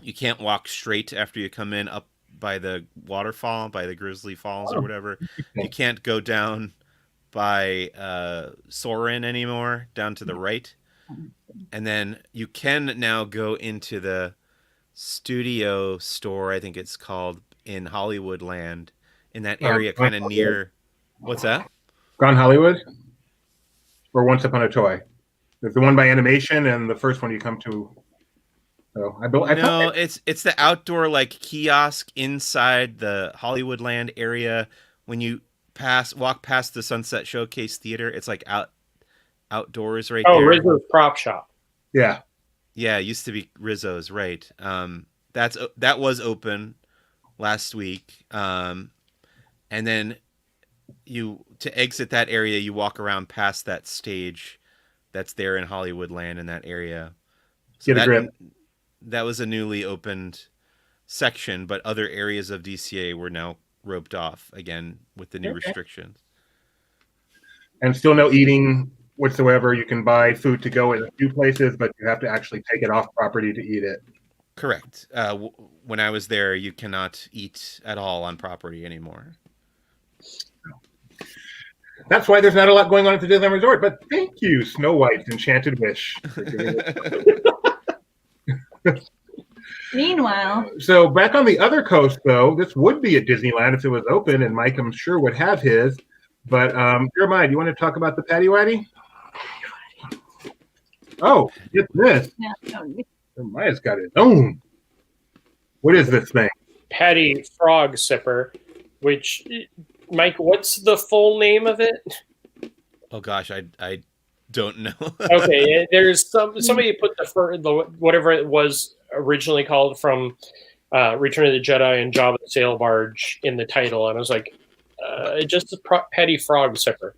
you can't walk straight after you come in up by the waterfall, by the Grizzly Falls or whatever. You can't go down by Sorin anymore, down to the right. And then you can now go into the studio store, I think it's called, in Hollywoodland, in that area kind of near... What's that? Gone Hollywood? Or Once Upon a Toy? There's the one by Animation and the first one you come to... Oh, it's the outdoor like kiosk inside the Hollywoodland area. When you walk past the Sunset Showcase Theater, it's like outdoors right there. Oh, Rizzo's Prop Shop. Yeah. Yeah, it used to be Rizzo's, right. That was open last week. And then to exit that area, you walk around past that stage that's there in Hollywoodland in that area. So Get a grip. That was a newly opened section, but other areas of DCA were now roped off again with the new restrictions. And still no eating whatsoever. You can buy food to go in a few places, but you have to actually take it off property to eat it. Correct. When I was there, you cannot eat at all on property anymore. That's why there's not a lot going on at the Disneyland Resort, but thank you, Snow White's Enchanted Wish. Meanwhile, so back on the other coast, though, this would be at Disneyland if it was open, and Mike, I'm sure, would have his. But Jeremiah, do you want to talk about the Patty Waddy? Oh, get this. Yeah, Jeremiah's got his own. What is this thing? Patty Frog Sipper, which, Mike, what's the full name of it? Oh, gosh, I don't know. Okay, there's somebody put the whatever it was originally called from Return of the Jedi and Jabba the Sail Barge in the title, and I was like, just a Patty Frog Sipper.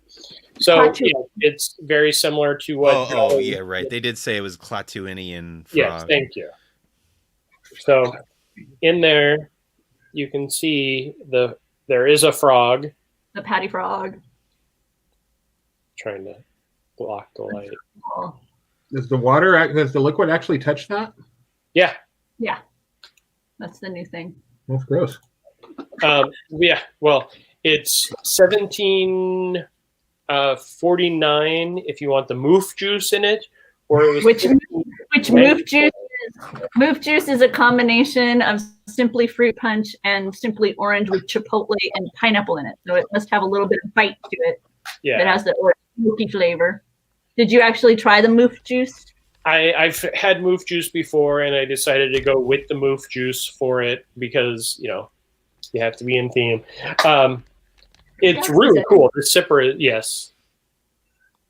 So it's very similar to what. Oh, yeah, right. They did say it was Clatuinian frog. Yes, thank you. So in there, you can see there is a frog. The Patty Frog. Trying to block the light. Does the liquid actually touch that? Yeah. Yeah. That's the new thing. That's gross. Yeah. Well, it's $17.49 if you want the moof juice in it, or it was which moof juice is. Moof juice is a combination of Simply Fruit Punch and Simply Orange with chipotle and pineapple in it. So it must have a little bit of bite to it. Yeah. It has the smoky flavor. Did you actually try the moof juice? I've had moof juice before, and I decided to go with the moof juice for it because, you have to be in theme. It's really cool. The sipper, yes.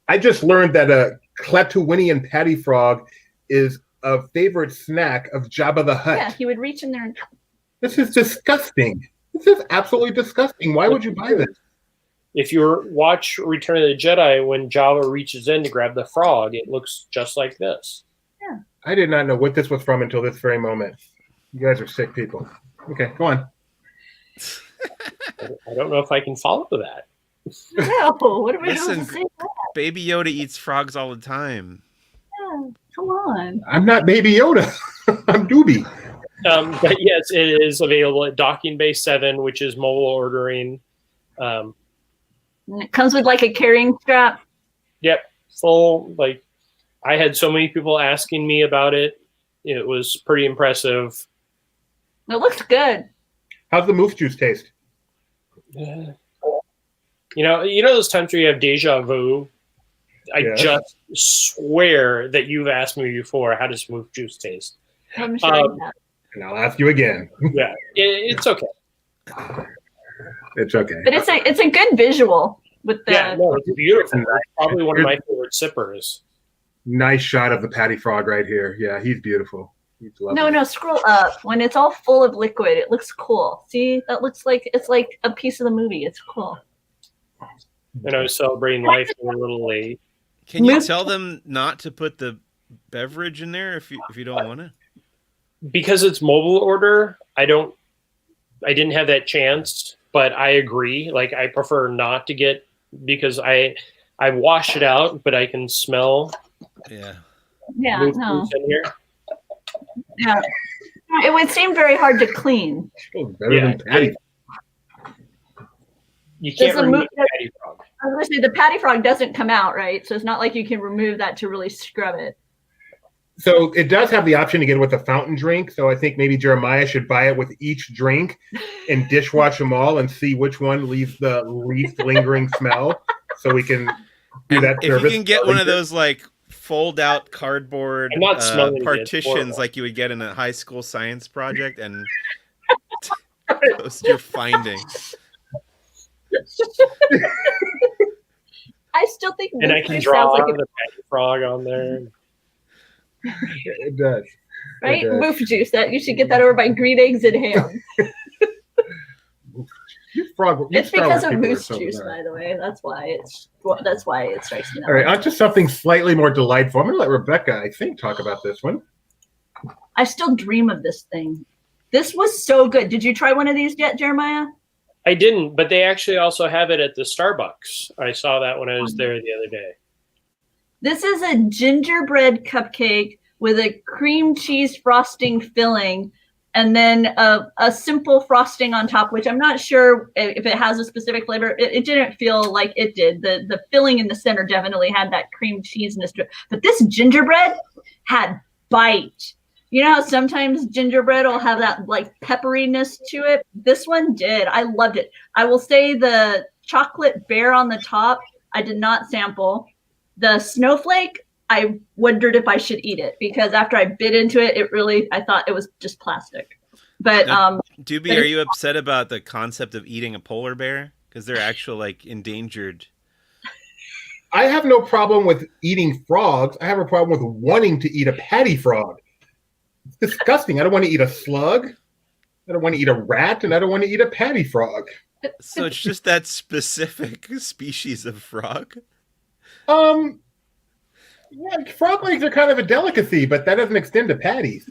I just learned that a Clatuinian patty frog is a favorite snack of Jabba the Hutt. Yeah, he would reach in there and... This is disgusting. This is absolutely disgusting. Why would you buy this? If you watch Return of the Jedi, when Jabba reaches in to grab the frog, it looks just like this. Yeah. I did not know what this was from until this very moment. You guys are sick people. Okay, go on. I don't know if I can follow that. No, what are we supposed to say? Baby Yoda eats frogs all the time. Yeah, come on. I'm not Baby Yoda. I'm Doobie. But yes, it is available at Docking Bay 7, which is mobile ordering. And it comes with like a carrying strap. Yep, full. Like, I had so many people asking me about it. It was pretty impressive. It looks good. How's the moof juice taste? You know those times where you have deja vu? I just swear that you've asked me before, how does moof juice taste? I'm sure and I'll ask you again. Yeah, it's okay. It's okay. But it's a good visual with the... Yeah, no, it's beautiful. It's probably one of my favorite sippers. Nice shot of the Patty Frog right here. Yeah, he's beautiful. It's lovely. No, scroll up. When it's all full of liquid, it looks cool. See, that looks like it's like a piece of the movie. It's cool. And I was celebrating life a little late. Can you tell them not to put the beverage in there if you don't want to? Because it's mobile order, I didn't have that chance, but I agree. Like, I prefer not to get, because I wash it out, but I can smell. Yeah. Yeah, no. In here. Yeah. It would seem very hard to clean. Oh, better than patty. You can't remove the patty frog. I was going to say, the patty frog doesn't come out, right? So it's not like you can remove that to really scrub it. So it does have the option to get it with a fountain drink. So I think maybe Jeremiah should buy it with each drink and dishwash them all and see which one leaves the least lingering smell. So we can do that if service. You can get one of those like fold out cardboard partitions like you would get in a high school science project and post your findings. I still think, and I can draw the patty frog on there. It does. Right? Moof juice. That you should get that over by green eggs and ham. It's because of moose juice, by the way. That's why it strikes me. All right, on to something slightly more delightful. I'm going to let Rebecca, I think, talk about this one. I still dream of this thing. This was so good. Did you try one of these yet, Jeremiah? I didn't, but they actually also have it at the Starbucks. I saw that when I was there the other day. This is a gingerbread cupcake with a cream cheese frosting filling and then a simple frosting on top, which I'm not sure if it has a specific flavor. It didn't feel like it did. The filling in the center definitely had that cream cheesiness to it. But this gingerbread had bite. You know how sometimes gingerbread will have that like pepperiness to it? This one did. I loved it. I will say the chocolate bear on the top, I did not sample. The snowflake, I wondered if I should eat it because after I bit into it, I thought it was just plastic. But Doobie, are you upset about the concept of eating a polar bear? Because they're actual like endangered. I have no problem with eating frogs. I have a problem with wanting to eat a patty frog. It's disgusting. I don't want to eat a slug. I don't want to eat a rat, and I don't want to eat a patty frog. So it's just that specific species of frog? Yeah, frog legs are kind of a delicacy, but that doesn't extend to patties.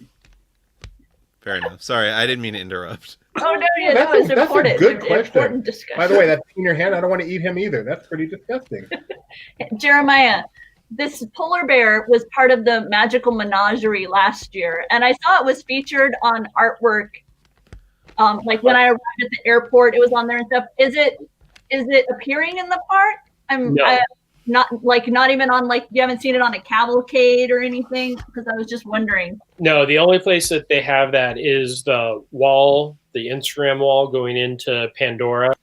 Fair enough. Sorry, I didn't mean to interrupt. Oh, no, it's important. That's a good question. Important discussion. By the way, that's in your hand. I don't want to eat him either. That's pretty disgusting. Jeremiah, this polar bear was part of the Magical Menagerie last year, and I saw it was featured on artwork. Like when I arrived at the airport, it was on there and stuff. Is it appearing in the park? No. Not even on you haven't seen it on a cavalcade or anything? Because I was just wondering. No, the only place that they have that is the wall, the Instagram wall going into Pandora.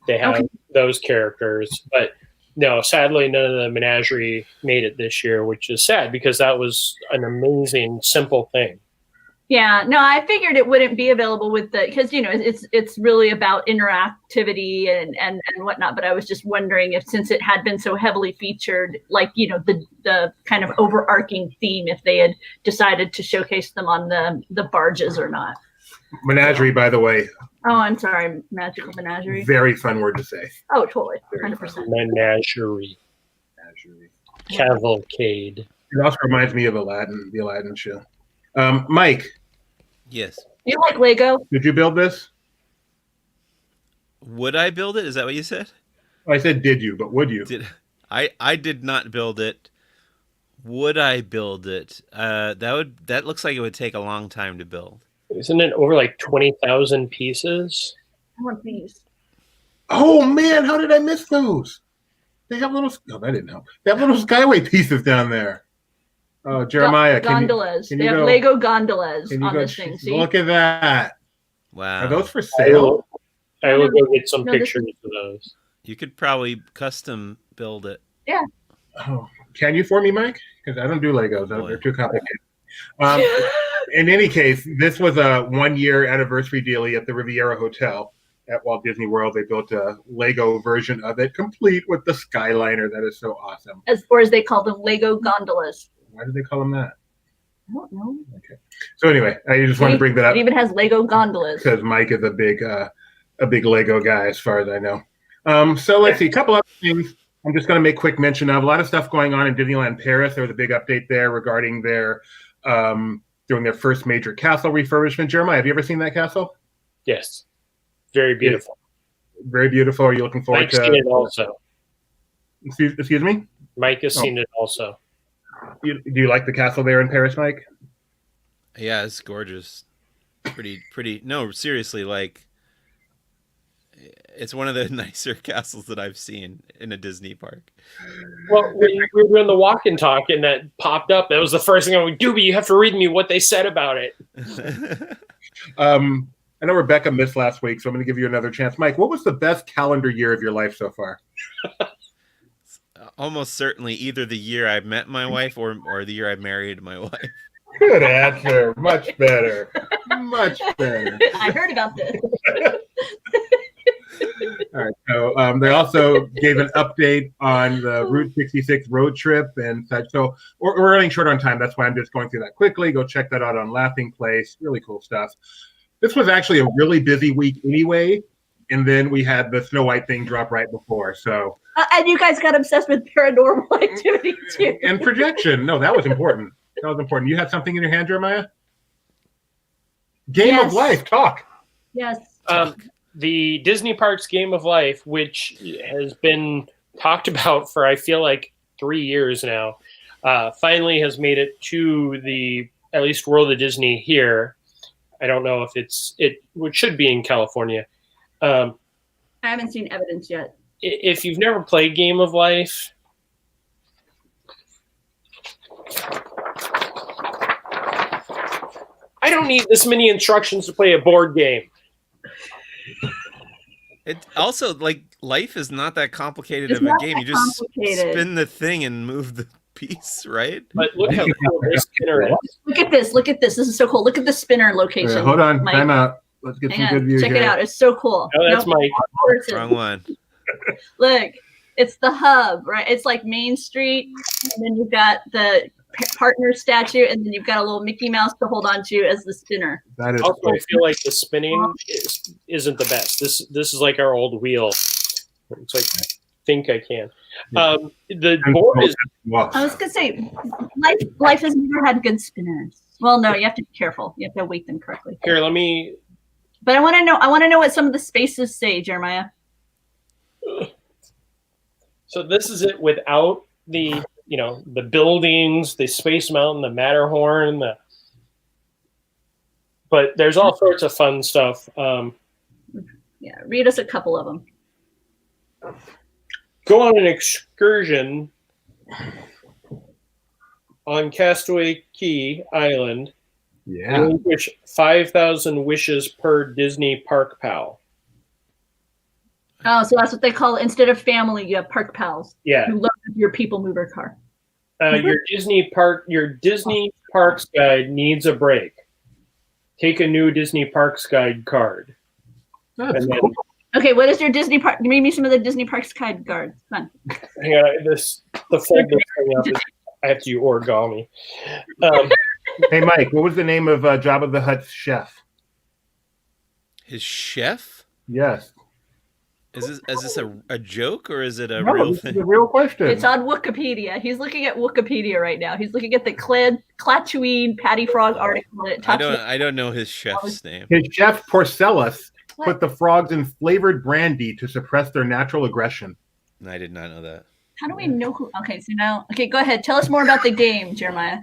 They have those characters, but no, sadly, none of the menagerie made it this year, which is sad because that was an amazing, simple thing. Yeah, no, I figured it wouldn't be available because it's really about interactivity and whatnot. But I was just wondering if, since it had been so heavily featured, the kind of overarching theme, if they had decided to showcase them on the barges or not. Menagerie, by the way. Oh, I'm sorry, Magical Menagerie. Very fun word to say. Oh, totally, 100%. Menagerie. Cavalcade. It also reminds me of the Aladdin show. Mike. Yes. You like Lego? Did you build this? Would I build it? Is that what you said? I said, did you? But would you? I did not build it. Would I build it? That looks like it would take a long time to build. Isn't it over 20,000 pieces? I want these. Oh man, how did I miss those? They have little. No, that didn't help. They have little Skyway pieces down there. Oh, Jeremiah, gondolas. They have Lego gondolas on this thing. See? Look at that. Wow. Are those for sale? I will go get some pictures of those. You could probably custom build it. Yeah. Oh, can you for me, Mike? Because I don't do Legos. They're too complicated. In any case, this was a 1-year anniversary dealie at the Riviera Hotel at Walt Disney World. They built a Lego version of it, complete with the Skyliner. That is so awesome. Or as they call them, Lego gondolas. Why do they call them that? I don't know. So anyway, I just wanted to bring that up It even has Lego gondolas. because Mike is a big Lego guy, as far as I know. So let's see, a couple other things. I'm just going to make quick mention of a lot of stuff going on in Disneyland Paris. There was a big update there regarding their doing their first major castle refurbishment. Jeremiah, have you ever seen that castle? Yes, very beautiful. Very beautiful. Are you looking forward Mike's seen it also. Excuse me? Mike has seen it also. Do you like the castle there in Paris, Mike? Yeah, it's gorgeous. Pretty. No, seriously, like, it's one of the nicer castles that I've seen in a Disney park. Well, when we were doing the walk and talk and that popped up, that was the first thing I went, Doobie, you have to read me what they said about it. I know Rebecca missed last week, so I'm going to give you another chance. Mike, what was the best calendar year of your life so far? Almost certainly either the year I met my wife or the year I married my wife. Good answer. Much better. Much better. I heard about this. All right. So they also gave an update on the Route 66 road trip and such. So we're running short on time. That's why I'm just going through that quickly. Go check that out on Laughing Place. Really cool stuff. This was actually a really busy week anyway. And then we had the Snow White thing drop right before. So And you guys got obsessed with paranormal activity too. and projection. No, that was important. That was important. You had something in your hand, Jeremiah? Game of Yes. Life. Talk. Yes. The Disney Parks Game of Life, which has been talked about for, I feel like, 3 years now, finally has made it to the, at least World of Disney here. I don't know if it should be in California. I haven't seen evidence yet. If you've never played Game of Life, I don't need this many instructions to play a board game. It also, like, life is not that complicated It's of a not game. that You just complicated. spin the thing and move the piece, right? But look how cool this spinner is. Look at this. Look at this. This is so cool. Look at the spinner location. Hold on. Mike. Time out. Let's get Hang some good on. view Check here. it out. It's so cool. Oh, that's Nope. Mike. Person. Wrong one. Look, it's the hub, right? It's like Main Street, and then you've got the partner statue, and then you've got a little Mickey Mouse to hold on to as the spinner. That is Also, I cool. feel like the spinning isn't the best. This is like our old wheel. It's like, I think I can. The board is Wow. I was gonna say, life has never had good spinners. Well, no, you have to be careful. You have to weight them correctly. here. Let me. But I want to know. I want to know what some of the spaces say, Jeremiah. So this is it without the the buildings, the Space Mountain, the Matterhorn, but there's all sorts of fun stuff. Yeah, read us a couple of them. Go on an excursion on Castaway Key Island. Yeah. Relinquish 5,000 wishes per Disney Park Pal. Oh, so that's what they call it. Instead of family, you have park pals. Yeah. Who love your people mover car. Your Disney Parks guide needs a break. Take a new Disney Parks guide card. That's And then, cool. Okay, what is your Disney park? Read me some of the Disney Parks guide cards. Come on. hang on, the fold this thing up. I have to do origami. Hey, Mike, what was the name of Jabba the Hutt's chef? His chef? Yes. Is this a joke or is it a No, real this is thing? a real question. It's on Wikipedia. He's looking at Wikipedia right now. He's looking at the Clatooine Patty Frog article. And it talks about I don't know his chef's name. His chef Porcellus What? put the frogs in flavored brandy to suppress their natural aggression. I did not know that. how do we know who? Okay, so now, okay, go ahead. Tell us more about the game, Jeremiah.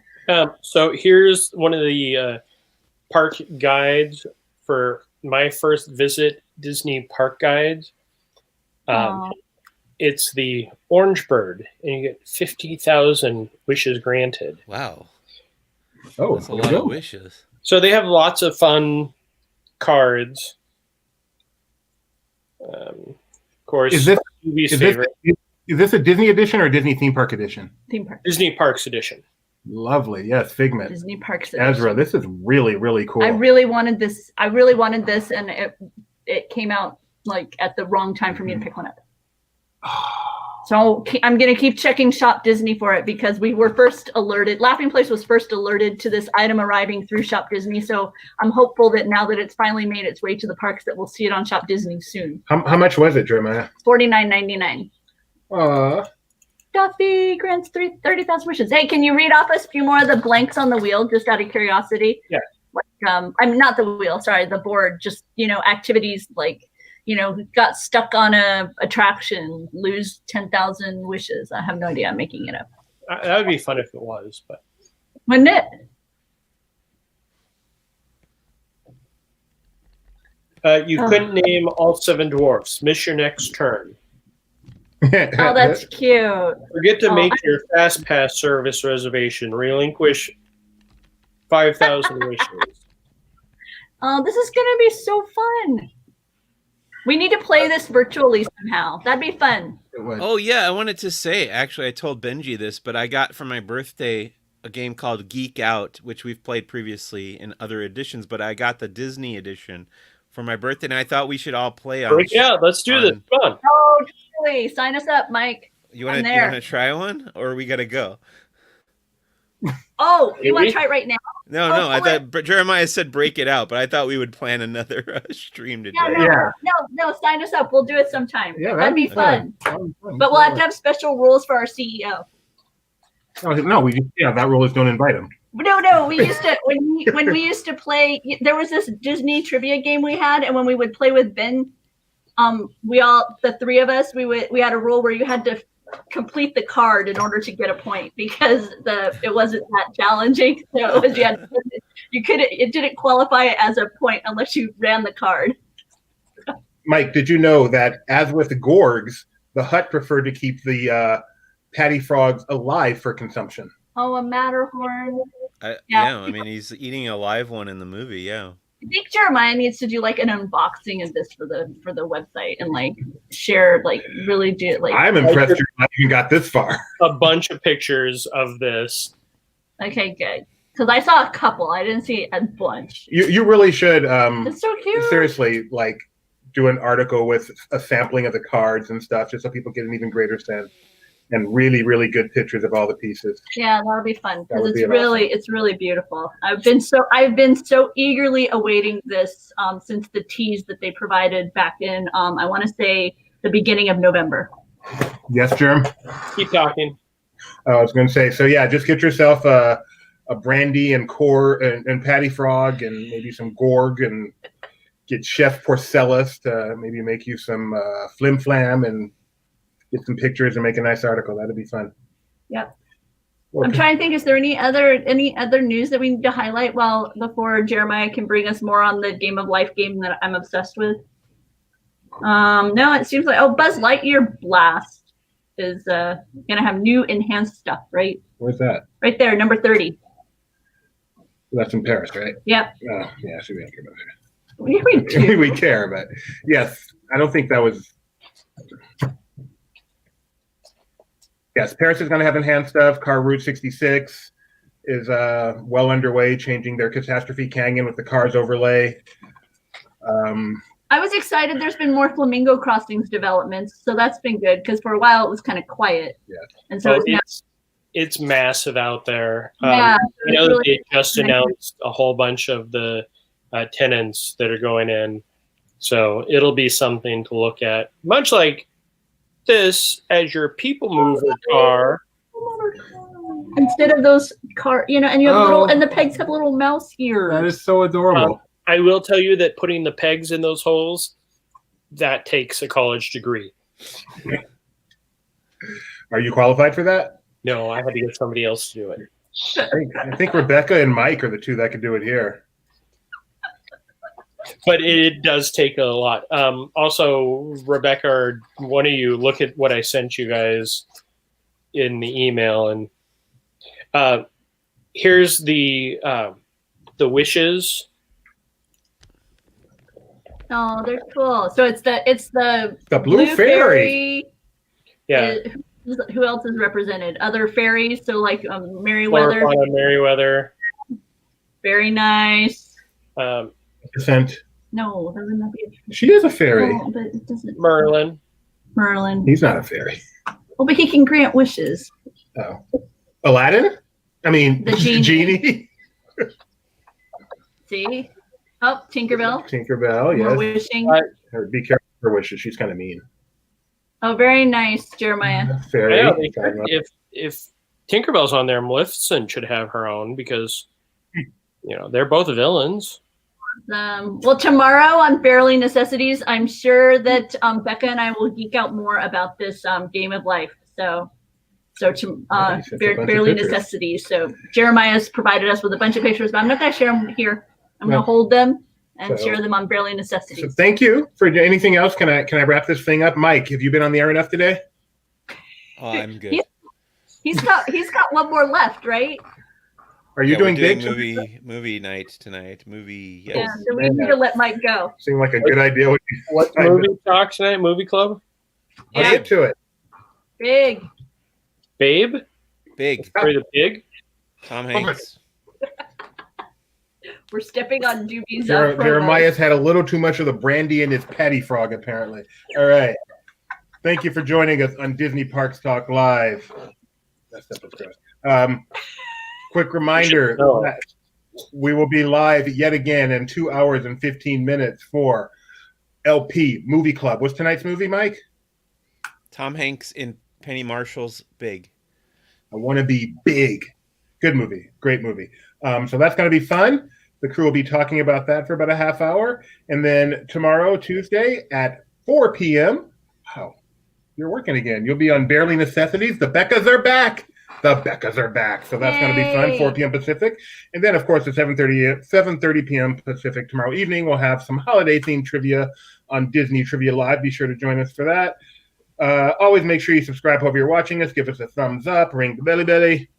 So here's one of the park guides for my first visit Disney Park guides. Aw. It's the Orange Bird, and you get 50,000 wishes granted. Wow. Oh, That's a lot of wishes. So they have lots of fun cards. Of course, Is this Doobie's is this, favorite, is this a Disney edition or a Disney theme park edition? Theme park. Disney Parks edition. Lovely. Yes, Figment. Disney Parks. Ezra, this is really, really cool. I really wanted this. And it came out like at the wrong time for me to pick one up. So I'm going to keep checking Shop Disney for it because we were first alerted. Laughing Place was first alerted to this item arriving through Shop Disney. So I'm hopeful that now that it's finally made its way to the parks that we'll see it on Shop Disney soon. How much was it, Jeremiah? $49.99. Duffy grants 30,000 wishes. Hey, can you read off us a few more of the blanks on the wheel, just out of curiosity? Yeah. Like, I'm not the wheel, sorry, the board. Just, activities like, got stuck on a attraction, lose 10,000 wishes. I have no idea. I'm making it up. That would be fun if it was, but Wouldn't it? you couldn't name all 7 dwarfs. Miss your next turn. Oh, that's cute. Forget to make your fast pass service reservation. Relinquish 5,000 wishes. Oh, this is gonna be so fun. We need to play this virtually somehow. That'd be fun. Oh yeah, I wanted to say, actually, I told Benji this, but I got for my birthday a game called Geek Out, which we've played previously in other editions, but I got the Disney edition for my birthday, and I thought we should all play on. Yeah, let's do this. Come on. Oh, totally. Sign us up, Mike. You want to try one, or we gotta go? Oh, you want to try it right now? No, I thought Jeremiah said break it out, but I thought we would plan another stream today. No, sign us up. We'll do it sometime. Yeah, that'd be fun. But we'll have to have special rules for our CEO. No, that rule is don't invite him. No, we used to when we used to play. There was this Disney trivia game we had, and when we would play with Ben, the 3 of us, we had a rule where you had to complete the card in order to get a point because it wasn't that challenging. So it was, it didn't qualify as a point unless you ran the card. Mike, did you know that as with the Gorgs, the Hut preferred to keep the patty frogs alive for consumption? Oh, a Matterhorn. Yeah, I mean, he's eating a live one in the movie. Yeah. I think Jeremiah needs to do like an unboxing of this for the website and like share, like really do like. I'm impressed you even got this far. A bunch of pictures of this. Okay, good. Because I saw a couple. I didn't see a bunch. You really should. It's so cute. Seriously, like do an article with a sampling of the cards and stuff, just so people get an even greater sense. And really, really good pictures of all the pieces. Yeah, that'll be fun because it's really beautiful. I've been so eagerly awaiting this since the tease that they provided back in I want to say the beginning of November. Yes, Jerm. Keep talking. I was going to say, so yeah, just get yourself a brandy and core and patty frog and maybe some gorg and get Chef Porcellus to maybe make you some flim flam and get some pictures and make a nice article. That'd be fun. Yep. Okay. I'm trying to think, is there any other news that we need to highlight before Jeremiah can bring us more on the Game of Life game that I'm obsessed with? No, it seems like Buzz Lightyear Blast is gonna have new enhanced stuff, right? Where's that? Right there, number 30. That's in Paris, right? Yep. Oh, yeah, so we don't care about it. What do you mean? We care, but yes, I don't think that was. Yes, Paris is going to have enhanced stuff. Car Route 66 is well underway, changing their Catastrophe Canyon with the Cars overlay. I was excited. There's been more Flamingo Crossings developments, so that's been good because for a while it was kind of quiet. Yeah. And so it's massive out there. Yeah, they just announced a whole bunch of the tenants that are going in, so it'll be something to look at. Much like this as your people mover car instead of those car, and you have and the pegs have little mouse ears. That is so adorable. I will tell you that putting the pegs in those holes, that takes a college degree. Are you qualified for that? No, I had to get somebody else to do it. I think Rebecca and Mike are the two that can do it here. But it does take a lot. Also, Rebecca, or one of you, look at what I sent you guys in the email, and here's the wishes. Oh, they're cool. So it's the blue fairy. Yeah. Who else is represented? Other fairies. So like Merryweather. Merryweather. Very nice. Descent. No, that would not be. She is a fairy. No, but it doesn't. Merlin. Merlin. He's not a fairy. Well, but he can grant wishes. Oh. Aladdin? I mean, The genie. Genie. See? Oh, Tinkerbell. Tinkerbell, More yes. wishing. Be careful with her wishes. She's kind of mean. Oh, very nice, Jeremiah. Fairy. Yeah, if Tinkerbell's on there, Maleficent should have her own because they're both villains. Well, tomorrow on Barely Necessities, I'm sure that Becca and I will geek out more about this game of life. So to Barely Necessities. So Jeremiah's provided us with a bunch of pictures, but I'm not going to share them here. I'm going to hold them and share them on Barely Necessities. So thank you for anything else. Can I wrap this thing up? Mike, have you been on the air enough today? Oh, I'm good. He's got one more left, right? Are you doing big? Movie night tonight. Movie. Yes. Yeah, so we need to let Mike go. Seemed like a good idea. What movie talk tonight? Movie club? I'll get to it. Big. Babe? Big. For the pig? Tom Hanks. We're stepping on Doobie's. Jeremiah's had a little too much of the brandy in his patty frog, apparently. All right. Thank you for joining us on Disney Parks Talk Live. Quick reminder that we will be live yet again in 2 hours and 15 minutes for LP Movie Club. What's tonight's movie, Mike? Tom Hanks in Penny Marshall's Big. I Want to Be Big. Good movie. Great movie. So that's going to be fun. The crew will be talking about that for about a half hour. And then tomorrow, Tuesday at 4 p.m. Wow, you're working again. You'll be on Barely Necessities. The Beccas are back. So that's going to be fun, 4 p.m. Pacific. And then, of course, at 7:30 p.m. Pacific tomorrow evening, we'll have some holiday-themed trivia on Disney Trivia Live. Be sure to join us for that. Always make sure you subscribe however you're watching us. Give us a thumbs up. Ring the belly.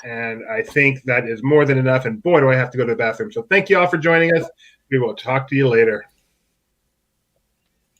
And I think that is more than enough. And boy, do I have to go to the bathroom. So thank you all for joining us. We will talk to you later.